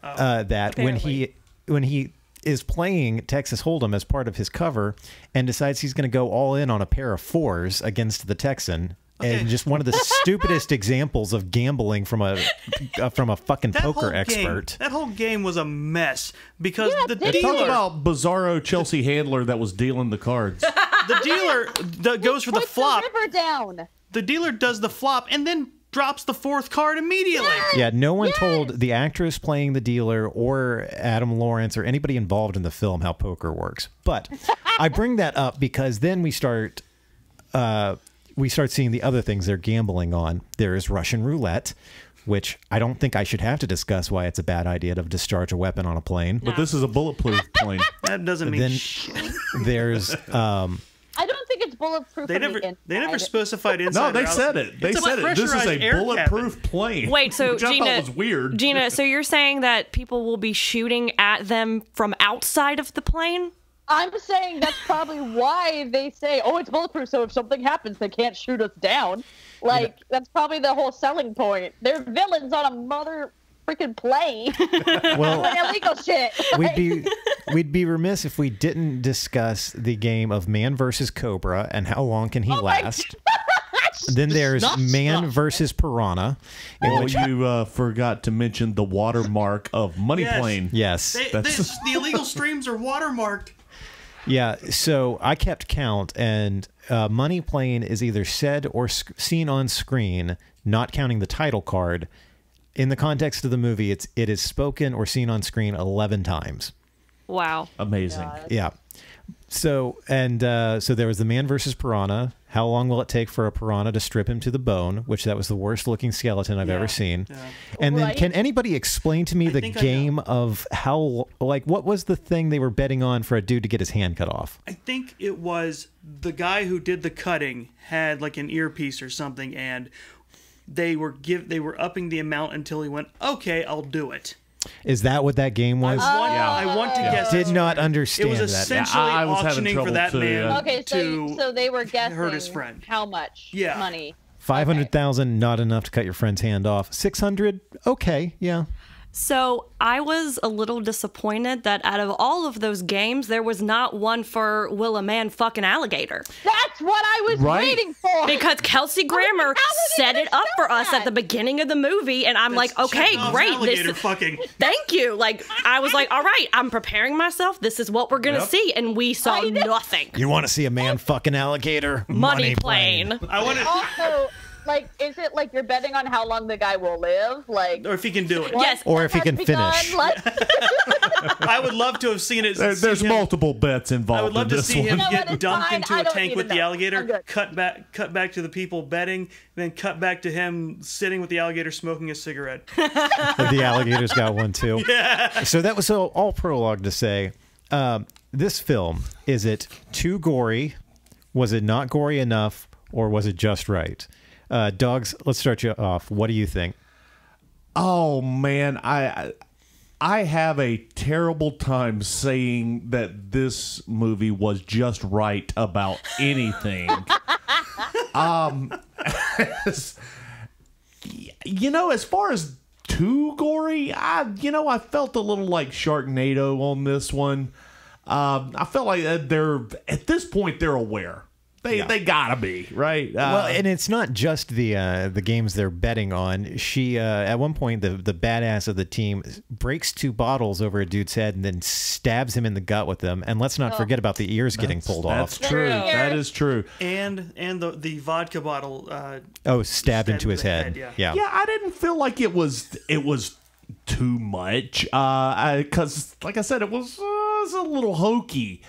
that apparently. when he is playing Texas Hold'em as part of his cover and decides he's going to go all in on a pair of fours against the Texan. And just one of the stupidest examples of gambling from a fucking poker expert. That whole game was a mess because the Talk dealer. about bizarro Chelsea handler that was dealing the cards. The dealer goes for the flop. The river down. The dealer does the flop and then drops the fourth card immediately. Yeah, no one told the actress playing the dealer or Adam Lawrence or anybody involved in the film how poker works. But I bring that up because then we start seeing the other things they're gambling on. There is Russian roulette, which I don't think I should have to discuss why it's a bad idea to discharge a weapon on a plane. But this is a bulletproof plane. That doesn't mean shit. There's I don't think it's bulletproof. They never specified inside. No, they said it. They said it. This is a bulletproof plane. Wait, so which I Gina, thought was weird. Gina, so you're saying that people will be shooting at them from outside of the plane? I'm saying that's probably why they say, "Oh, it's bulletproof, so if something happens, they can't shoot us down." Like that's probably the whole selling point. They're villains on a mother freaking plane. Well, doing illegal shit. we'd be remiss if we didn't discuss the game of Man versus Cobra and how long can he last. Then there's Man versus Piranha. Well, you forgot to mention the watermark of Money Plane. Yes. The illegal streams are watermarked. Yeah, so I kept count, and Money Plane is either said or seen on screen, not counting the title card. In the context of the movie, it is spoken or seen on screen 11 times. Wow. Amazing. Yeah. So there was the Man versus Piranha. How long will it take for a piranha to strip him to the bone? Which that was the worst looking skeleton I've ever seen. Yeah. And then can anybody explain to me the game of how, like, what was the thing they were betting on for a dude to get his hand cut off? I think it was the guy who did the cutting had like an earpiece or something, and they were upping the amount until he went, "Okay, I'll do it." Is that what that game was? I want to guess. Did not understand that. It was essentially auctioning for that man. Okay, so they were guessing hurt his friend. How much money? 500,000, not enough to cut your friend's hand off. 600, okay, yeah. So I was a little disappointed that out of all of those games, there was not one for will a man fuck an alligator. That's what I was waiting for. Because Kelsey Grammer set it up for us at the beginning of the movie, and I'm like, okay, great. Thank you. Like, I was like, all right, I'm preparing myself. This is what we're gonna see, and we saw nothing. You want to see a man fuck an alligator? Money plane. I want to. Also, like, is it like you're betting on how long the guy will live? Like, or if he can do it. Yes. Or if he can finish. I would love to have seen it. There's multiple bets involved. I would love to see him get dumped into a tank with the know. alligator. Cut back to the people betting, then cut back to him sitting with the alligator smoking a cigarette. The alligator's got one too. Yeah. So that was all prologue to say. This film, is it too gory? Was it not gory enough? or was it just right? Doggz, let's start you off. What do you think? Oh man, I have a terrible time saying that this movie was just right about anything. As far as too gory, I felt a little like Sharknado on this one. I felt like they're at this point they're aware. They gotta be, right? Well, and it's not just the games they're betting on. She at one point the badass of the team breaks 2 bottles over a dude's head and then stabs him in the gut with them. And let's not forget about the ears getting pulled off. That's true. That is true. And the vodka bottle. Stabbed into his head. Yeah, I didn't feel like it was too much. Because like I said, it was a little hokey.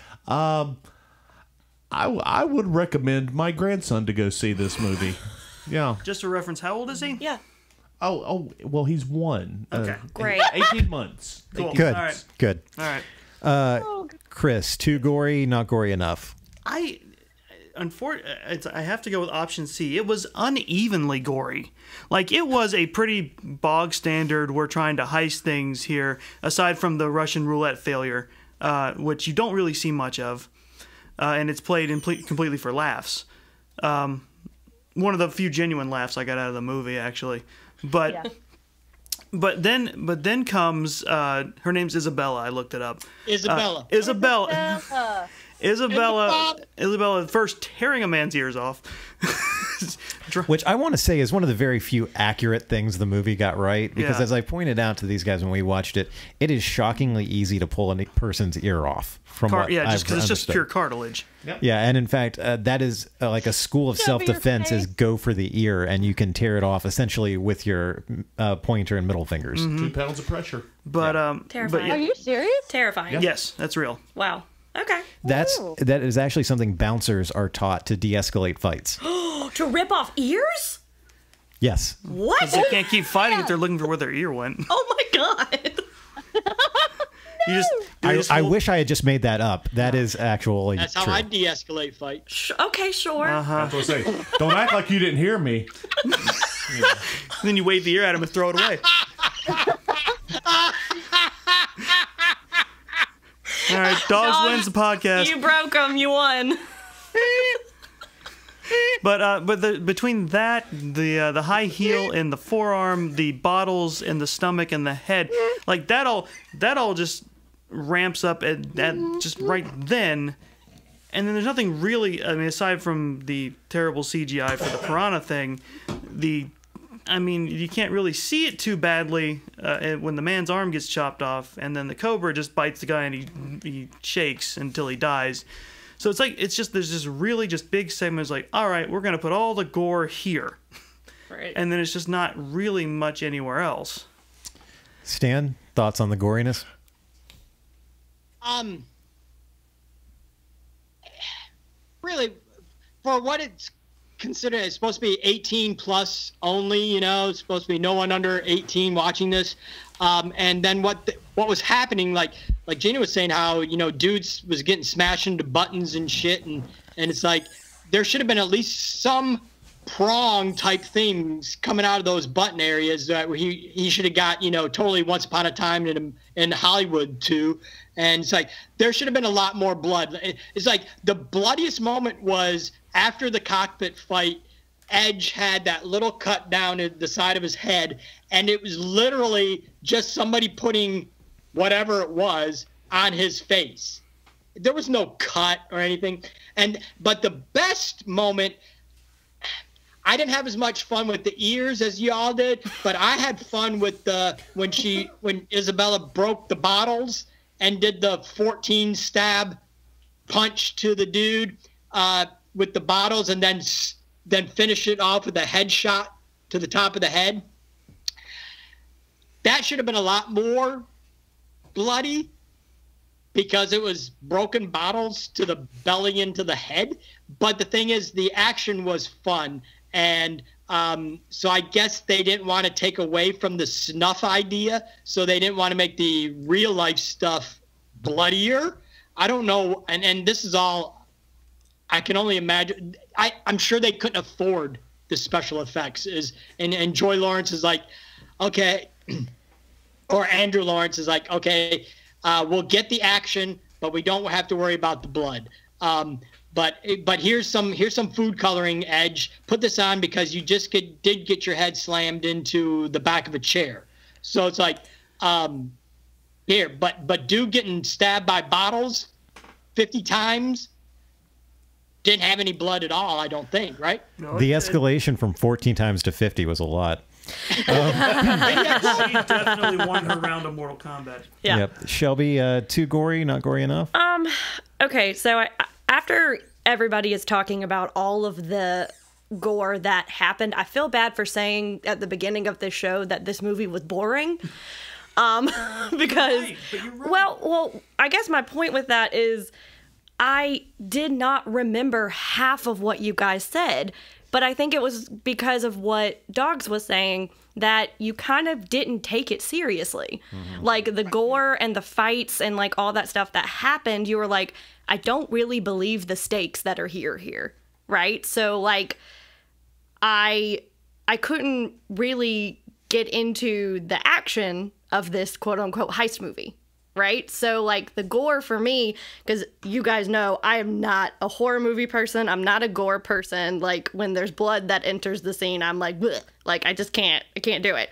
I would recommend my grandson to go see this movie. Yeah. Just a reference, how old is he? Yeah. Oh, well, he's 1. Okay. Great. 18 months. Cool. 18 Good. All right. Good. All right. Chris, too gory, not gory enough. I have to go with option C. It was unevenly gory. Like, it was a pretty bog standard, we're trying to heist things here, aside from the Russian roulette failure, which you don't really see much of. And it's played completely for laughs. One of the few genuine laughs I got out of the movie, actually. But then comes her name's Isabella. I looked it up. Isabella first tearing a man's ears off. Which I want to say is one of the very few accurate things the movie got right. Because as I pointed out to these guys when we watched it, it is shockingly easy to pull a person's ear off. Just because it's just pure cartilage. Yep. Yeah, and in fact, that is like a school of self-defense is go for the ear, and you can tear it off essentially with your pointer and middle fingers. Mm-hmm. 2 pounds of pressure. But terrifying. Are you serious? Terrifying. Yes, that's real. Wow. Okay. That is actually something bouncers are taught to de-escalate fights. To rip off ears? Yes. What? 'Cause they can't keep fighting if they're looking for where their ear went. Oh my god. I wish I had just made that up. That is actually That's how true. I de-escalate fights. Okay, sure. That's what I say. Don't act like you didn't hear me. Then you wave the ear at him and throw it away. All right, Doggz wins the podcast. You broke them. You won. But between that, the high heel and the forearm, the bottles in the stomach and the head, like that all just ramps up at just right then. And then there's nothing really, I mean, aside from the terrible CGI for the piranha thing, you can't really see it too badly when the man's arm gets chopped off, and then the cobra just bites the guy and he shakes until he dies. So there's just really just big segments like, all right, we're going to put all the gore here. Right. And then it's just not really much anywhere else. Stan, thoughts on the goriness? Really, for what it's considered, it's supposed to be 18 plus only. It's supposed to be no one under 18 watching this. And then what was happening, like Gina was saying, how dudes was getting smashed into buttons and shit, and it's like there should have been at least some prong type things coming out of those button areas that he should have got totally Once Upon a Time in Hollywood too. And it's like there should have been a lot more blood. It's like the bloodiest moment was after the cockpit fight. Edge had that little cut down at the side of his head, and it was literally just somebody putting whatever it was on his face. There was no cut or anything. But the best moment, I didn't have as much fun with the ears as y'all did, but I had fun with when Isabella broke the bottles and did the 14 stab punch to the dude with the bottles, and then finish it off with a headshot to the top of the head. That should have been a lot more bloody because it was broken bottles to the belly and to the head. But the thing is, the action was fun. And so I guess they didn't want to take away from the snuff idea. So they didn't want to make the real life stuff bloodier. I don't know. And this is all, I can only imagine. I'm sure they couldn't afford the special effects. And Joy Lawrence is like, okay, or Andrew Lawrence is like, okay, we'll get the action, but we don't have to worry about the blood. But here's some food coloring, Edge. Put this on because you just did get your head slammed into the back of a chair. So it's like, here, but dude getting stabbed by bottles 50 times didn't have any blood at all, I don't think, right? No, the escalation from 14 times to 50 was a lot. She definitely won her round of Mortal Kombat. Yeah. Yep. Shelby, too gory, not gory enough? Okay, so after everybody is talking about all of the gore that happened, I feel bad for saying at the beginning of this show that this movie was boring. Because, well, I guess my point with that is I did not remember half of what you guys said, but I think it was because of what Doggz was saying that you kind of didn't take it seriously. Mm-hmm. Like the gore and the fights and like all that stuff that happened, you were like, I don't really believe the stakes that are here, right? So like I couldn't really get into the action of this quote unquote heist movie. Right? So, like, the gore for me, because you guys know I am not a horror movie person. I'm not a gore person. Like, when there's blood that enters the scene, I'm like, bleh. Like, I can't do it.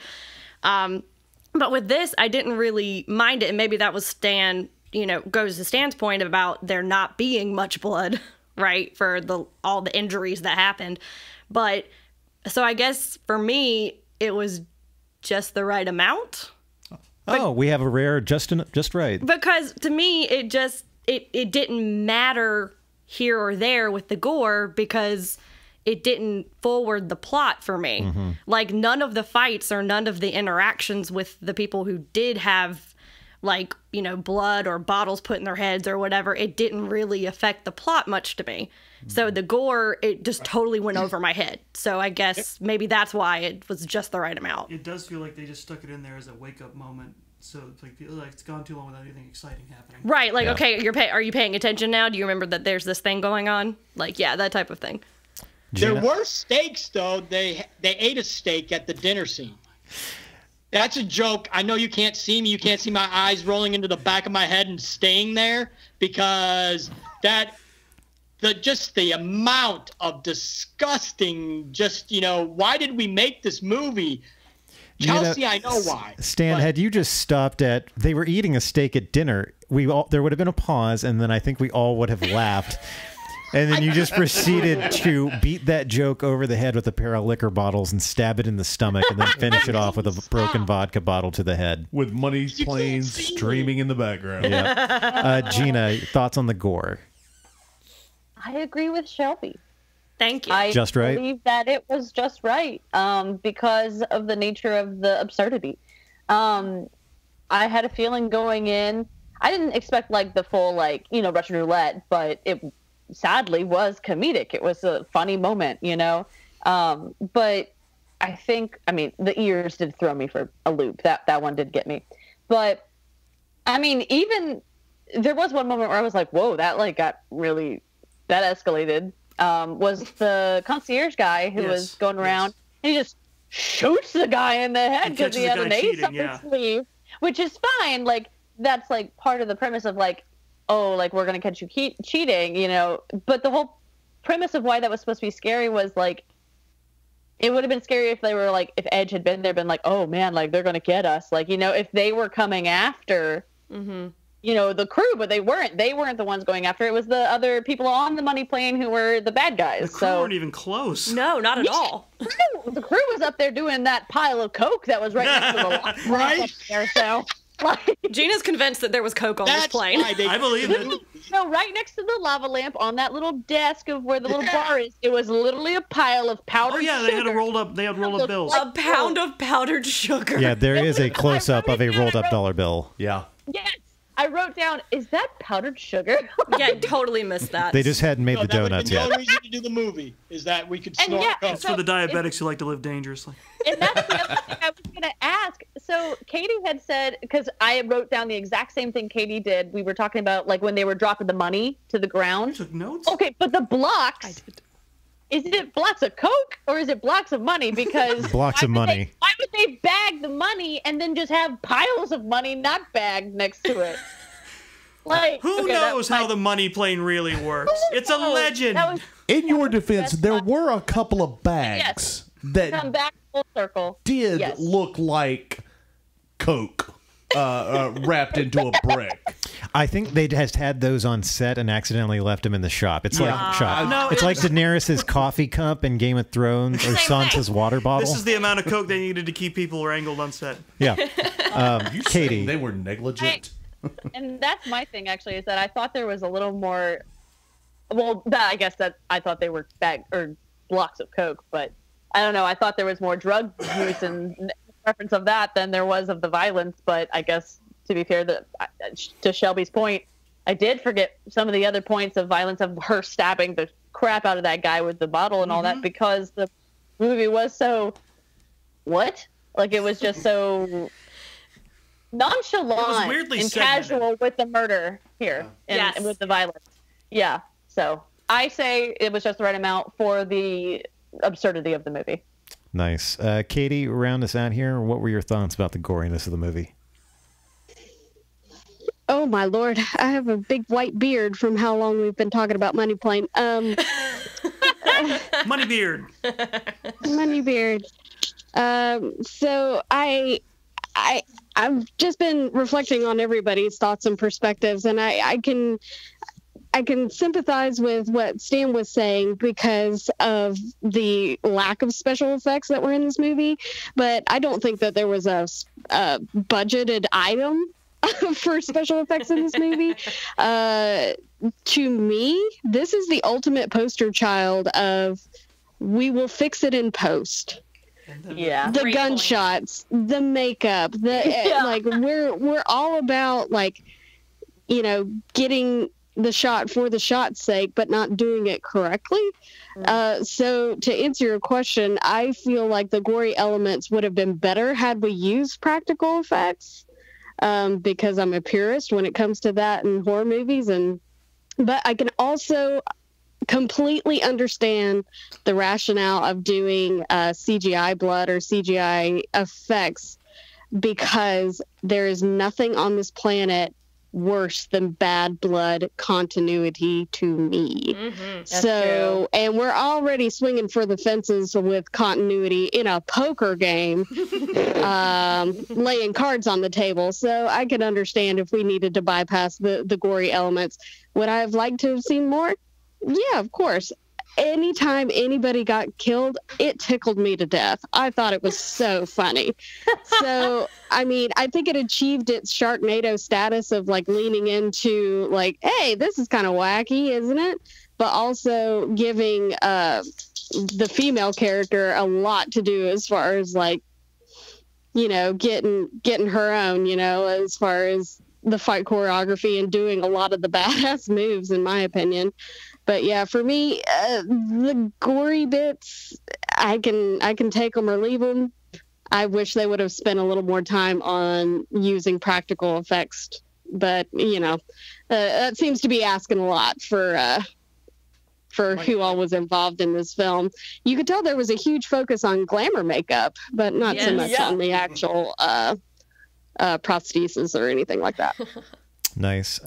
But with this, I didn't really mind it. And maybe that was goes to Stan's point about there not being much blood, right? For all the injuries that happened. But, so I guess for me, it was just the right amount. Oh, we have a rare just right. Because to me, it didn't matter here or there with the gore because it didn't forward the plot for me. Mm-hmm. Like none of the fights or none of the interactions with the people who did have like, blood or bottles put in their heads or whatever, it didn't really affect the plot much to me. Mm-hmm. So the gore, it just totally went over my head. So I guess maybe that's why it was just the right amount. It does feel like they just stuck it in there as a wake-up moment. So it's like it's gone too long without anything exciting happening. Right, like, okay, are you paying attention now? Do you remember that there's this thing going on? Like, yeah, that type of thing. Gina? There were steaks, though. They ate a steak at the dinner scene. That's a joke. I know you can't see me. You can't see my eyes rolling into the back of my head and staying there because the amount of disgusting, why did we make this movie? Chelsea, I know why. Stan, had you just stopped at, they were eating a steak at dinner, there would have been a pause, and then I think we all would have laughed. And then you just proceeded to beat that joke over the head with a pair of liquor bottles and stab it in the stomach and then finish it off with a broken vodka bottle to the head. With money planes streaming in the background. Yeah. Gina, thoughts on the gore? I agree with Shelby. Thank you. I just right? believe that it was just right because of the nature of the absurdity. I had a feeling going in. I didn't expect like the full Russian roulette, but it sadly was comedic. It was a funny moment, But I think, the ears did throw me for a loop. That one did get me. But even there was one moment where I was like, whoa, that escalated. Was the concierge guy who was going around and he just shoots the guy in the head because he had an ace on his sleeve, which is fine. Like, that's like part of the premise of we're going to catch you cheating, But the whole premise of why that was supposed to be scary was like, it would have been scary if they were like, if Edge had been there, been like, oh man, like they're going to get us. Like, if they were coming after, the crew, but they weren't the ones going after. It was the other people on the money plane who were the bad guys. The crew weren't even close. No, not at all. The crew was up there doing that pile of coke that was right next to the lock. Right there, so Gina's convinced that there was coke on this plane. I believe it. No, right next to the lava lamp on that little desk of where the little bar is, it was literally a pile of powdered sugar. Oh yeah, they had rolled up bills. A pound of powdered sugar. Yeah, there is a close-up of a rolled-up dollar bill. Yeah. Yes. I wrote down, is that powdered sugar? Yeah, I totally missed that. They just hadn't made the donuts yet. The only reason to do the movie is that we could snort coke. It's for the diabetics who like to live dangerously. And that's the other thing I was going to ask. So Katie had said, because I wrote down the exact same thing Katie did. We were talking about like when they were dropping the money to the ground. You took notes? Okay, but the blocks. Is it blocks of coke or is it blocks of money? Because blocks of money. Why would they bag the money and then just have piles of money not bagged next to it? Like, who knows how the money plane really works? It's a legend. In your defense, there were a couple of bags that come back full circle. Did look like coke wrapped into a brick. I think they just had those on set and accidentally left them in the shop. It's like it's like Daenerys's coffee cup in Game of Thrones or Sansa's water bottle. This is the amount of coke they needed to keep people wrangled on set. Yeah. You Katie, they were negligent. And that's my thing, actually, is that I thought there was a little more. Well, I guess that I thought they were blocks of coke, but I don't know. I thought there was more drug use and reference of that than there was of the violence. But I guess, to be fair, to Shelby's point, I did forget some of the other points of violence of her stabbing the crap out of that guy with the bottle and all that, because the movie was so like it was just so nonchalant and casual with the murder here and with the violence. Yeah. So I say it was just the right amount for the absurdity of the movie. Nice. Katie, round us out here. What were your thoughts about the goriness of the movie? Oh my Lord, I have a big white beard from how long we've been talking about Money Plane. Money beard. Money beard. So I've just been reflecting on everybody's thoughts and perspectives, and I can sympathize with what Stan was saying because of the lack of special effects that were in this movie, but I don't think that there was a budgeted item for special effects in this movie. To me, this is the ultimate poster child of we will fix it in post. Yeah, the gunshots, the makeup, like we're all about, like, you know, getting the shot for the shot's sake, but not doing it correctly. So to answer your question, I feel like the gory elements would have been better had we used practical effects, because I'm a purist when it comes to that in horror movies. But I can also completely understand the rationale of doing CGI blood or CGI effects, because there is nothing on this planet worse than bad blood continuity to me. So, and we're already swinging for the fences with continuity in a poker game, laying cards on the table. So I could understand if we needed to bypass the gory elements. Would I have liked to have seen more? Yeah, of course. Anytime anybody got killed, it tickled me to death. I thought it was so funny. So, I mean, I think it achieved its Sharknado status of, like, leaning into, like, hey, this is kind of wacky, isn't it? But also giving the female character a lot to do as far as, like, you know, getting her own, you know, as far as the fight choreography and doing a lot of the badass moves, in my opinion. But yeah, for me, the gory bits, I can take them or leave them. I wish they would have spent a little more time on using practical effects. But, you know, that seems to be asking a lot for who all was involved in this film. You could tell there was a huge focus on glamour makeup, but not so much on the actual prosthesis or anything like that. Nice.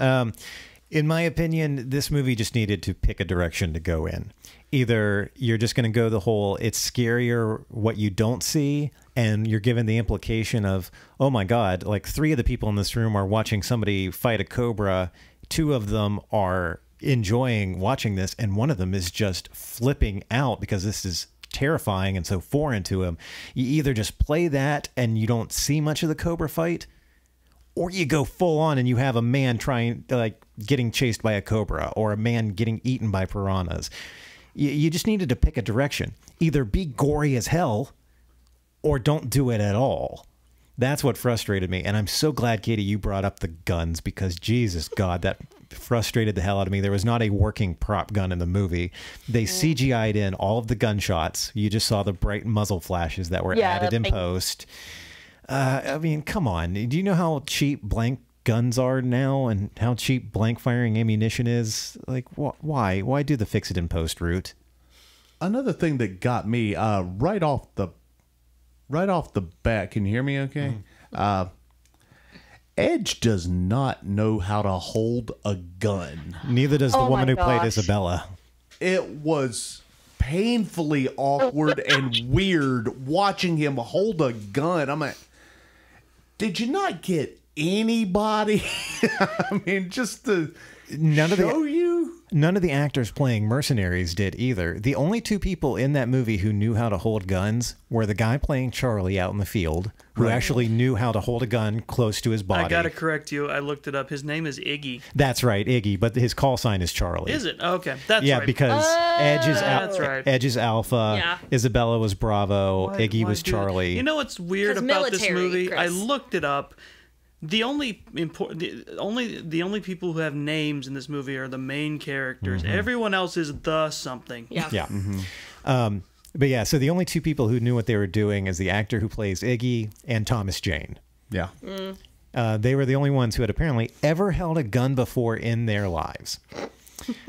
In my opinion, this movie just needed to pick a direction to go in. Either you're just going to go the whole, it's scarier what you don't see, and you're given the implication of, oh my God, like 3 of the people in this room are watching somebody fight a cobra. 2 of them are enjoying watching this, and 1 of them is just flipping out because this is terrifying and so foreign to him. You either just play that and you don't see much of the cobra fight, or you go full on and you have a man trying, like, getting chased by a cobra or a man getting eaten by piranhas. You just needed to pick a direction. Either be gory as hell or don't do it at all. That's what frustrated me. And I'm so glad, Katie, you brought up the guns, because Jesus God, that frustrated the hell out of me. There was not a working prop gun in the movie. They CGI'd in all of the gunshots. You just saw the bright muzzle flashes that were added in post. I mean, come on. Do you know how cheap blank guns are now and how cheap blank firing ammunition is? Like, why? Why do the fix it in post route? Another thing that got me right off the bat. Can you hear me? Okay. Edge does not know how to hold a gun. Neither does the woman who played Isabella. It was painfully awkward and weird watching him hold a gun. I'm like, did you not get anybody? I mean, just to show you. None of the actors playing mercenaries did either. The only two people in that movie who knew how to hold guns were the guy playing Charlie out in the field, who actually knew how to hold a gun close to his body. I gotta correct you. I looked it up. His name is Iggy. That's right, Iggy, but his call sign is Charlie. Is it? Okay, that's yeah, right. Because That's right. Edge is Alpha, Isabella was Bravo, Iggy was Charlie. You know what's weird about this movie? Chris. I looked it up. The only people who have names in this movie are the main characters. Everyone else is the something. Yeah. But yeah, so the only two people who knew what they were doing is the actor who plays Iggy and Thomas Jane. Yeah. They were the only ones who had apparently ever held a gun before in their lives.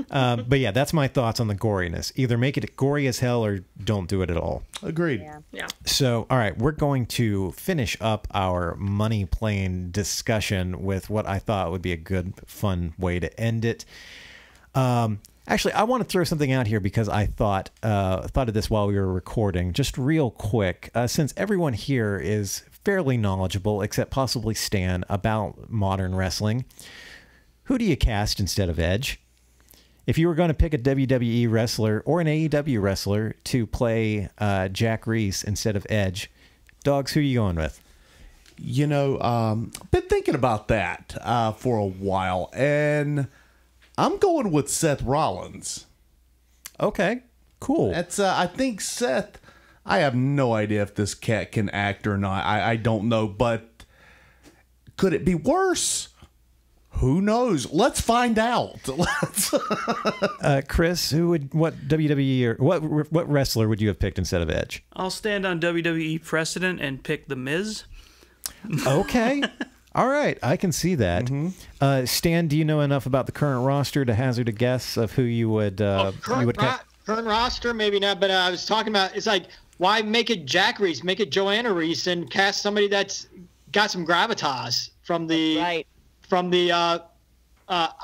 But yeah, that's my thoughts on the goriness. Either make it gory as hell or don't do it at all. Agreed. Yeah. So, all right, we're going to finish up our money plane discussion with what I thought would be a good, fun way to end it. Actually, I want to throw something out here because I thought of this while we were recording. Just real quick, since everyone here is fairly knowledgeable, except possibly Stan, about modern wrestling, who do you cast instead of Edge? If you were going to pick a WWE wrestler or an AEW wrestler to play Jack Reese instead of Edge, Doggz, who are you going with? You know, I've been thinking about that for a while, and I'm going with Seth Rollins. Okay, cool. That's I think Seth, I have no idea if this cat can act or not. I don't know, but could it be worse? Who knows? Let's find out. Chris, what WWE or what wrestler would you have picked instead of Edge? I'll stand on WWE precedent and pick The Miz. Okay. All right. I can see that. Stan, do you know enough about the current roster to hazard a guess of who you would current roster? Maybe not, but I was talking about, it's like, why make it Jack Reese? Make it Joanna Reese and cast somebody that's got some gravitas from the... From the, I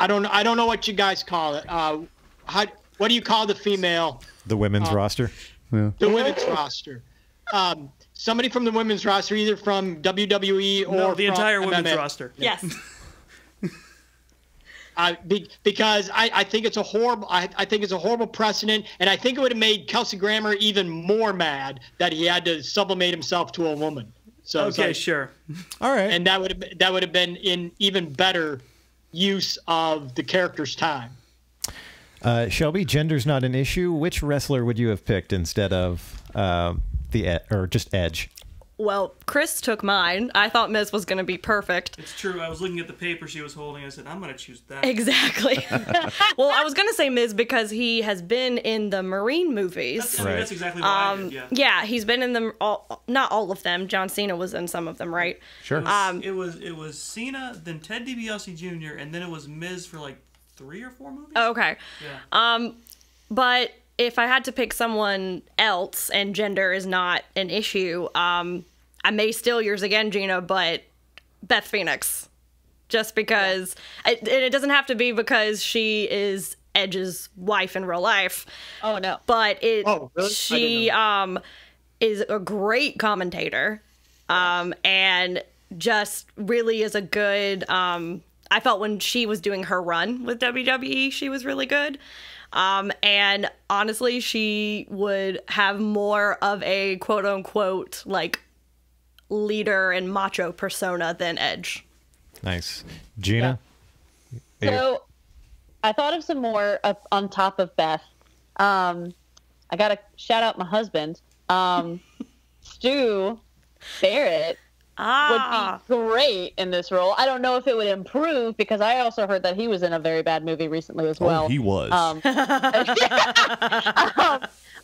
don't know what you guys call it. What do you call the female? The women's roster. Yeah. The women's roster. Somebody from the women's roster, either from WWE or the entire women's roster. Yes. Because I think it's a horrible. I think it's a horrible precedent, and I think it would have made Kelsey Grammer even more mad that he had to sublimate himself to a woman. So okay, sure. All right. And that would have been in even better use of the character's time. Shelby, gender's not an issue. Which wrestler would you have picked instead of just Edge? Well, Chris took mine. I thought Miz was going to be perfect. It's true. I was looking at the paper she was holding. I said, I'm going to choose that. Exactly. Well, I was going to say Miz because he has been in the Marine movies. That's exactly what I did, yeah. Yeah, he's been in them not all of them. John Cena was in some of them, right? Sure. It was Cena, then Ted DiBiase Jr., and then it was Miz for like 3 or 4 movies. Oh, okay. Yeah. But if I had to pick someone else and gender is not an issue, I may steal yours again, Gina, but Beth Phoenix. Just because it doesn't have to be because she is Edge's wife in real life. Oh, no. But really? She is a great commentator and just really is a good... I felt when she was doing her run with WWE, she was really good. And honestly, she would have more of a quote-unquote, like, leader and macho persona than Edge. Nice. Gina? Yeah. So, I thought of some more up on top of Beth. I got to shout out my husband. Stu Barrett would be great in this role. I don't know if it would improve because I also heard that he was in a very bad movie recently as well. Oh, he was.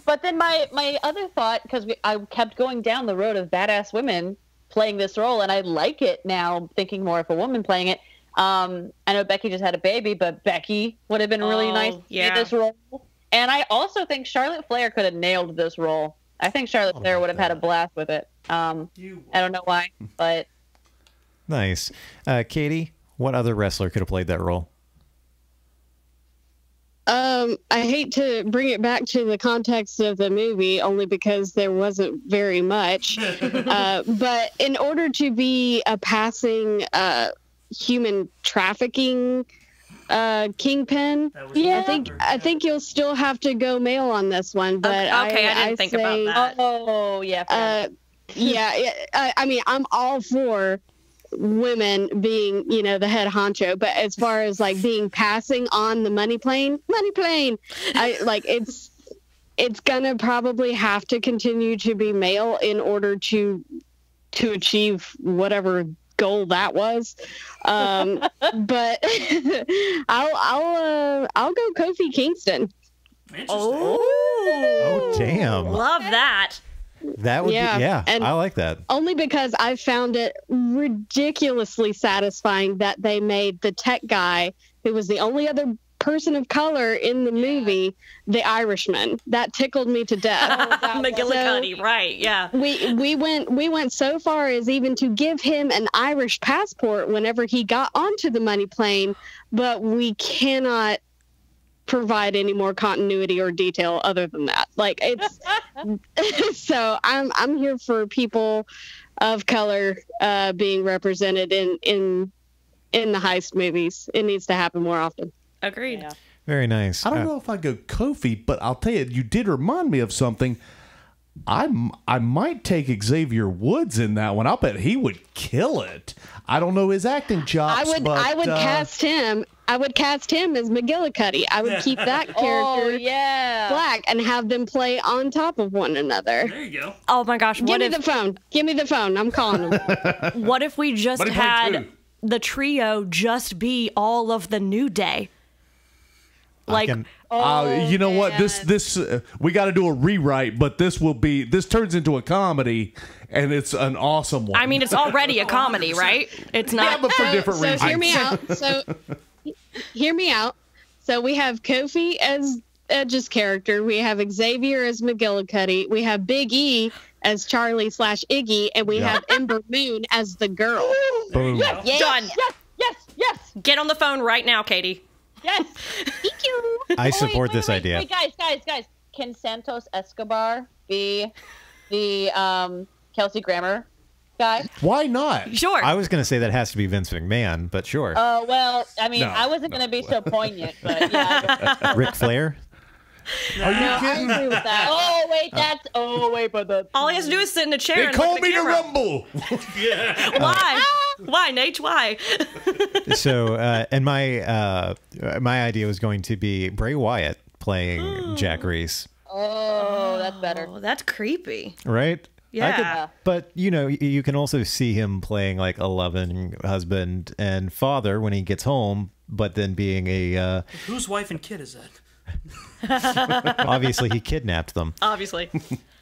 But then my other thought, because I kept going down the road of badass women, playing this role, and I like it now, thinking more of a woman playing it. I know Becky just had a baby, but Becky would have been really nice to play this role. And I also think Charlotte Flair could have nailed this role. I think Charlotte Flair would have had a blast with it. I don't know why, but... Nice. Katie, what other wrestler could have played that role? I hate to bring it back to the context of the movie, only because there wasn't very much. But in order to be a passing human trafficking kingpin, I think you'll still have to go male on this one. But I didn't think about that. Oh yeah. I mean, I'm all for women being, the head honcho, but as far as like being passing on the money plane, I like it's gonna probably have to continue to be male in order to achieve whatever goal that was. But I'll go Kofi Kingston. Oh damn. Love that. That would be, and I like that. Only because I found it ridiculously satisfying that they made the tech guy, who was the only other person of color in the movie, the Irishman. That tickled me to death. McGillicuddy, right? Yeah. We went so far as even to give him an Irish passport whenever he got onto the money plane, but we cannot provide any more continuity or detail other than that. Like, it's so I'm here for people of color being represented in the heist movies. It needs to happen more often. Agreed. Yeah. Very nice. I don't know if I go Kofi, but I'll tell you did remind me of something. I might take Xavier Woods in that one. I'll bet he would kill it. I don't know his acting chops. I would cast him. I would cast him as McGillicuddy. I would keep that character black and have them play on top of one another. There you go. Oh my gosh! Give me the phone. Give me the phone. I'm calling him. What if we just had the trio just be all of the New Day? Like, you know what? This we got to do a rewrite, but this turns into a comedy, and it's an awesome one. I mean, it's already a comedy, right? It's not. Yeah, but for different reasons. So hear me out. So we have Kofi as Edge's character. We have Xavier as McGillicuddy. We have Big E as Charlie/Iggy, and we have Ember Moon as the girl. Boom. Yes, Done. Yes. Get on the phone right now, Katie. Yes. Thank you. I support this idea. Wait, guys. Can Santos Escobar be the Kelsey Grammer guy? Why not? Sure. I was going to say that has to be Vince McMahon, but sure. Oh, well, I mean, I wasn't going to be so poignant, but yeah. Ric Flair? Are you kidding? I agree with that. But that's... All he has to do is sit in a chair They and call look at me the to camera. Rumble. Why? Why, Nate? Why? So, and my idea was going to be Bray Wyatt playing Jack Reese. Oh, that's better. Oh, that's creepy. Right? Yeah. But, you can also see him playing like a loving husband and father when he gets home, but then being a... Whose wife and kid is that? Obviously, he kidnapped them. Obviously.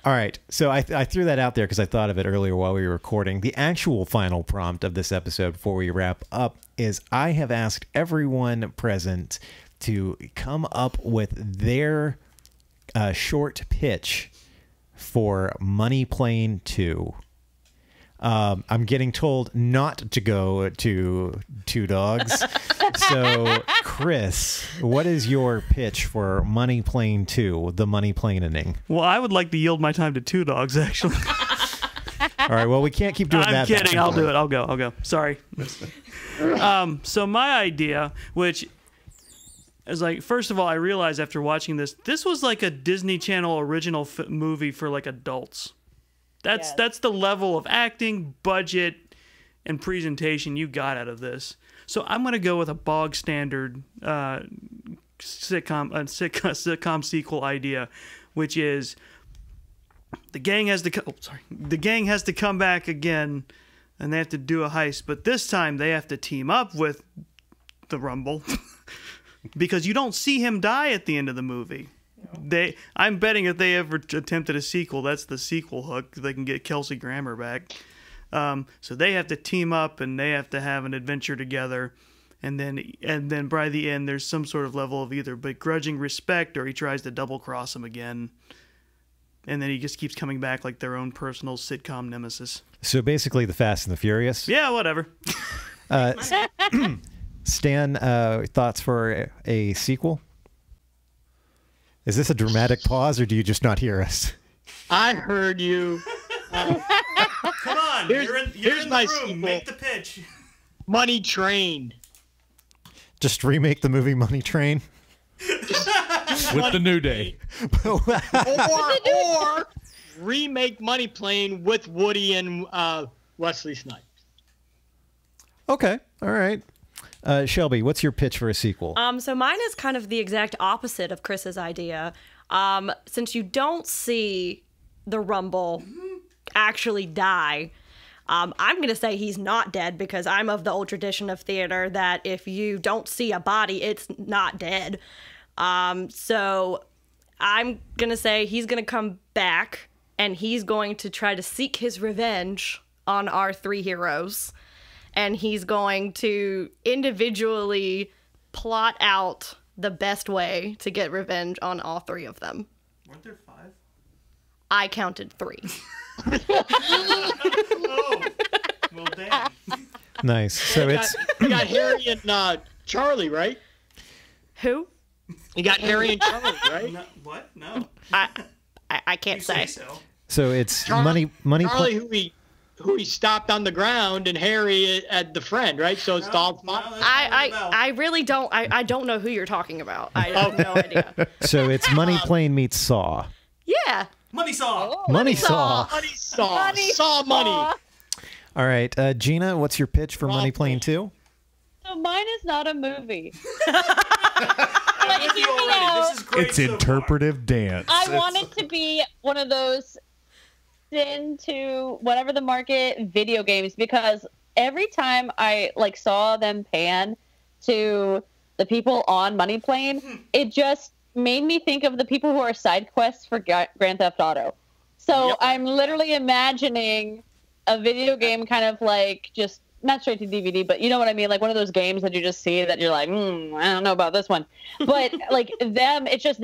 All right. So I threw that out there because I thought of it earlier while we were recording. The actual final prompt of this episode before we wrap up is I have asked everyone present to come up with their short pitch for Money Plane 2. I'm getting told not to go to Two Dogs. So, Chris, what is your pitch for Money Plane 2, the Money Plane inning? Well, I would like to yield my time to Two Dogs, actually. All right, well, we can't keep doing that. I'm kidding. I'll do it. I'll go. Sorry. So my idea, which is like, first of all, I realized after watching this was like a Disney Channel original movie for like adults. That's the level of acting, budget, and presentation you got out of this. So I'm going to go with a bog standard sitcom sequel idea, which is the gang has to come back again, and they have to do a heist, but this time they have to team up with the Rumble because you don't see him die at the end of the movie. I'm betting if they ever attempted a sequel, that's the sequel hook. They can get Kelsey Grammer back. So they have to team up and they have to have an adventure together. And then by the end, there's some sort of level of either begrudging respect or he tries to double cross him again. And then he just keeps coming back like their own personal sitcom nemesis. So basically, the Fast and the Furious. Yeah, whatever. Stan, thoughts for a sequel? Is this a dramatic pause, or do you just not hear us? I heard you. Come on, you're in the room. Make the pitch. Money Train. Just remake the movie Money Train? With the New Day. or remake Money Plane with Woody and Wesley Snipes. Okay, all right. Shelby, what's your pitch for a sequel? So mine is kind of the exact opposite of Chris's idea. Since you don't see the Rumble actually die, I'm going to say he's not dead because I'm of the old tradition of theater that if you don't see a body, it's not dead. So I'm going to say he's going to come back and he's going to try to seek his revenge on our three heroes. And he's going to individually plot out the best way to get revenge on all three of them. Weren't there 5? I counted 3. Oh, well, damn. Nice. So you got Harry and Charlie, right? Who? You got Harry and Charlie, right? No, what? No. I can't say. So it's Charlie, money. Charlie, who he stopped on the ground, and Harry at the friend, right? So it's all fun. I really don't. I don't know who you're talking about. I have no idea. So it's Money Plane meets Saw. Yeah. Money Saw. Money Saw. Money Saw. Saw money. All right, Gina, what's your pitch for Money Plane 2? So mine is not a movie. It's interpretive dance. I want it to be one of those into whatever the market video games, because every time I saw them pan to the people on Money Plane, it just made me think of the people who are side quests for Grand Theft Auto. So I'm literally imagining a video game kind of just not straight to DVD, but you know what I mean? Like one of those games that you just see that you're like, I don't know about this one. But them, it's just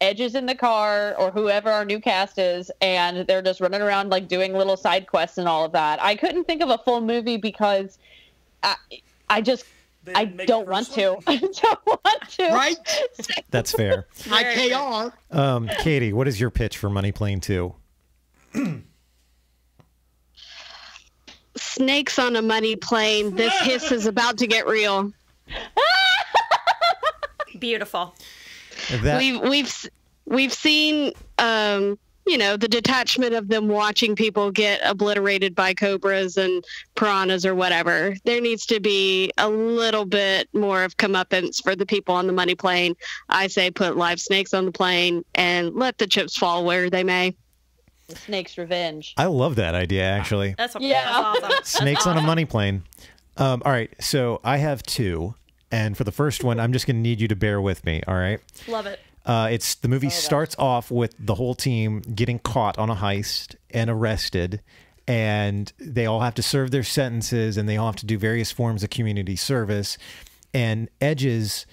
Edge's in the car or whoever our new cast is, and they're just running around doing little side quests and all of that. I couldn't think of a full movie because I don't want to. I don't want to. Right? That's fair. IKR. Katie, what is your pitch for Money Plane 2? Snakes on a money plane. This hiss is about to get real. Beautiful. We've seen the detachment of them watching people get obliterated by cobras and piranhas or whatever. There needs to be a little bit more of comeuppance for the people on the money plane. I say put live snakes on the plane and let the chips fall where they may. The Snake's Revenge. I love that idea, actually. That's awesome. Snakes on a money plane. All right, so I have 2, and for the first one, I'm just going to need you to bear with me, all right? Love it. The movie starts off with the whole team getting caught on a heist and arrested, and they all have to serve their sentences, and they all have to do various forms of community service, and Edge's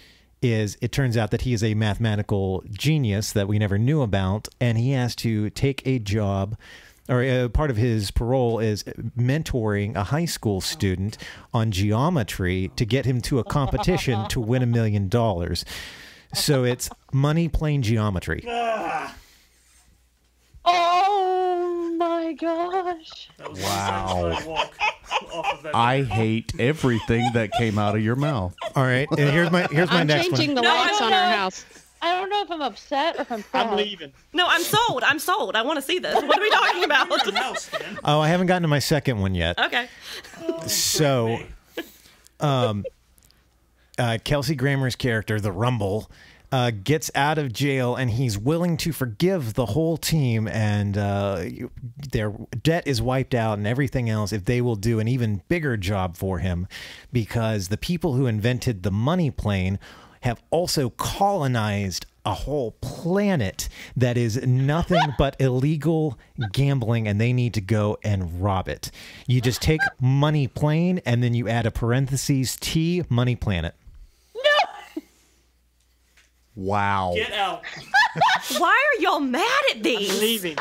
it turns out that he is a mathematical genius that we never knew about, and he has to take a job, or part of his parole is mentoring a high school student on geometry to get him to a competition to win $1 million. So it's Money Plane Geometry. Oh my gosh. Wow. I hate everything that came out of your mouth. All right, and here's my next one. I'm changing the lights on our house. I don't know if I'm upset or if I'm proud. I'm leaving. No, I'm sold. I want to see this. What are we talking about? Oh, I haven't gotten to my second one yet. Okay. So, Kelsey Grammer's character, the Rumble, gets out of jail, and he's willing to forgive the whole team, and their debt is wiped out and everything else if they will do an even bigger job for him, because the people who invented the money plane have also colonized a whole planet that is nothing but illegal gambling, and they need to go and rob it. You just take Money Plane and then you add a parentheses T, Money Planet. Wow. Get out. Why are y'all mad at these? I'm leaving.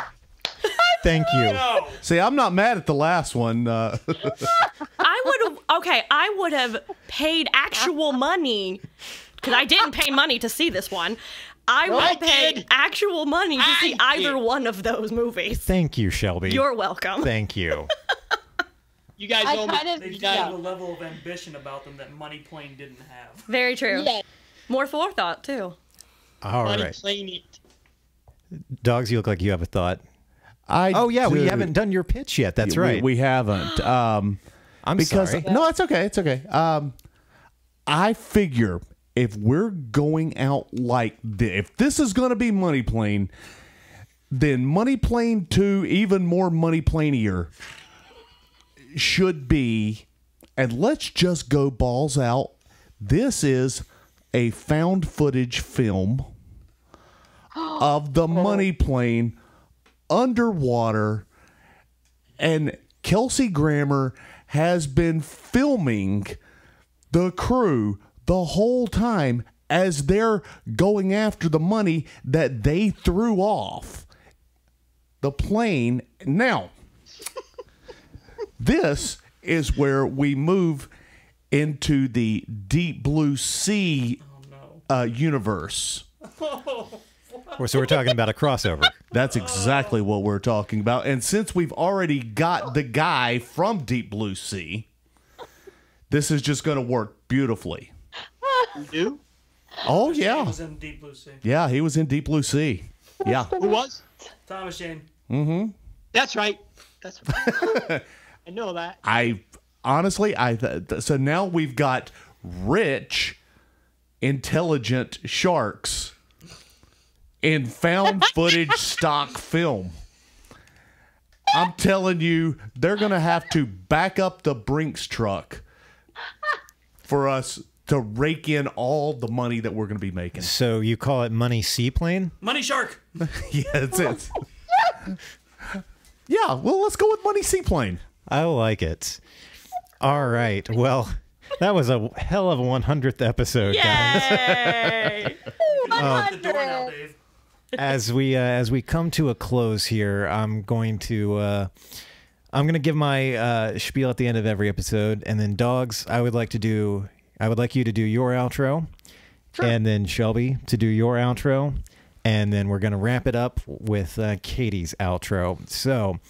Thank you. No. See, I'm not mad at the last one. I would have paid actual money, because I didn't pay money to see this one. I would have paid actual money to see either one of those movies. Thank you, Shelby. You're welcome. Thank you. You guys owe me. They have a level of ambition about them that Money Plane didn't have. Very true. Yeah. More forethought, too. All Money right. Plane it. Dogs, you look like you have a thought. We do. haven't done your pitch yet. That's right. We haven't. I'm sorry. No, it's okay. It's okay. I figure if we're going out like this, if this is going to be Money Plane, then Money Plane 2, even more Money Plane-ier, should be, and let's just go balls out, this is a found footage film of the Money Plane underwater, and Kelsey Grammer has been filming the crew the whole time as they're going after the money that they threw off the plane. Now, this is where we move into the Deep Blue Sea universe. So we're talking about a crossover. That's exactly what we're talking about. And since we've already got the guy from Deep Blue Sea, this is just going to work beautifully. You do? Oh, yeah. He was in Deep Blue Sea. Yeah, he was in Deep Blue Sea. Yeah. Who was? Thomas Jane. Mm-hmm. That's right. That's right. I know that. So now we've got rich, intelligent sharks in found footage stock film. I'm telling you, they're going to have to back up the Brinks truck for us to rake in all the money that we're going to be making. So you call it Money Seaplane? Money Shark. Yeah, that's it. Yeah, well, let's go with Money Seaplane. I like it. All right. Well, that was a hell of a 100th episode, guys. Yay! The door now, Dave. As we come to a close here, I'm going to give my spiel at the end of every episode, and then Doggz, I would like you to do your outro, and then Shelby to do your outro, and then we're going to wrap it up with Katie's outro. So,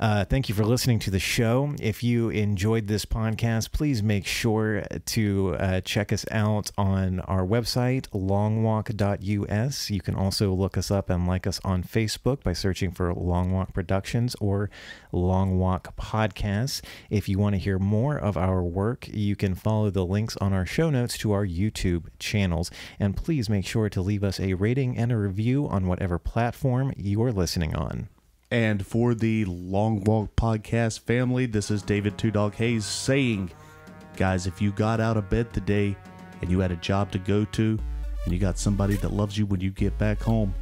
thank you for listening to the show. If you enjoyed this podcast, please make sure to check us out on our website, longwalk.us. You can also look us up and like us on Facebook by searching for Long Walk Productions or Long Walk Podcasts. If you want to hear more of our work, you can follow the links on our show notes to our YouTube channels. And please make sure to leave us a rating and a review on whatever platform you're listening on. And for the Long Walk Podcast family, this is David Two Dog Hayes saying, guys, if you got out of bed today and you had a job to go to and you got somebody that loves you when you get back home,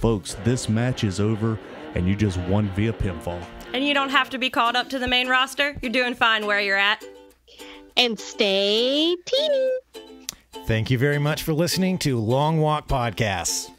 folks, this match is over and you just won via pinfall. And you don't have to be called up to the main roster. You're doing fine where you're at. And stay teeny. Thank you very much for listening to Long Walk Podcasts.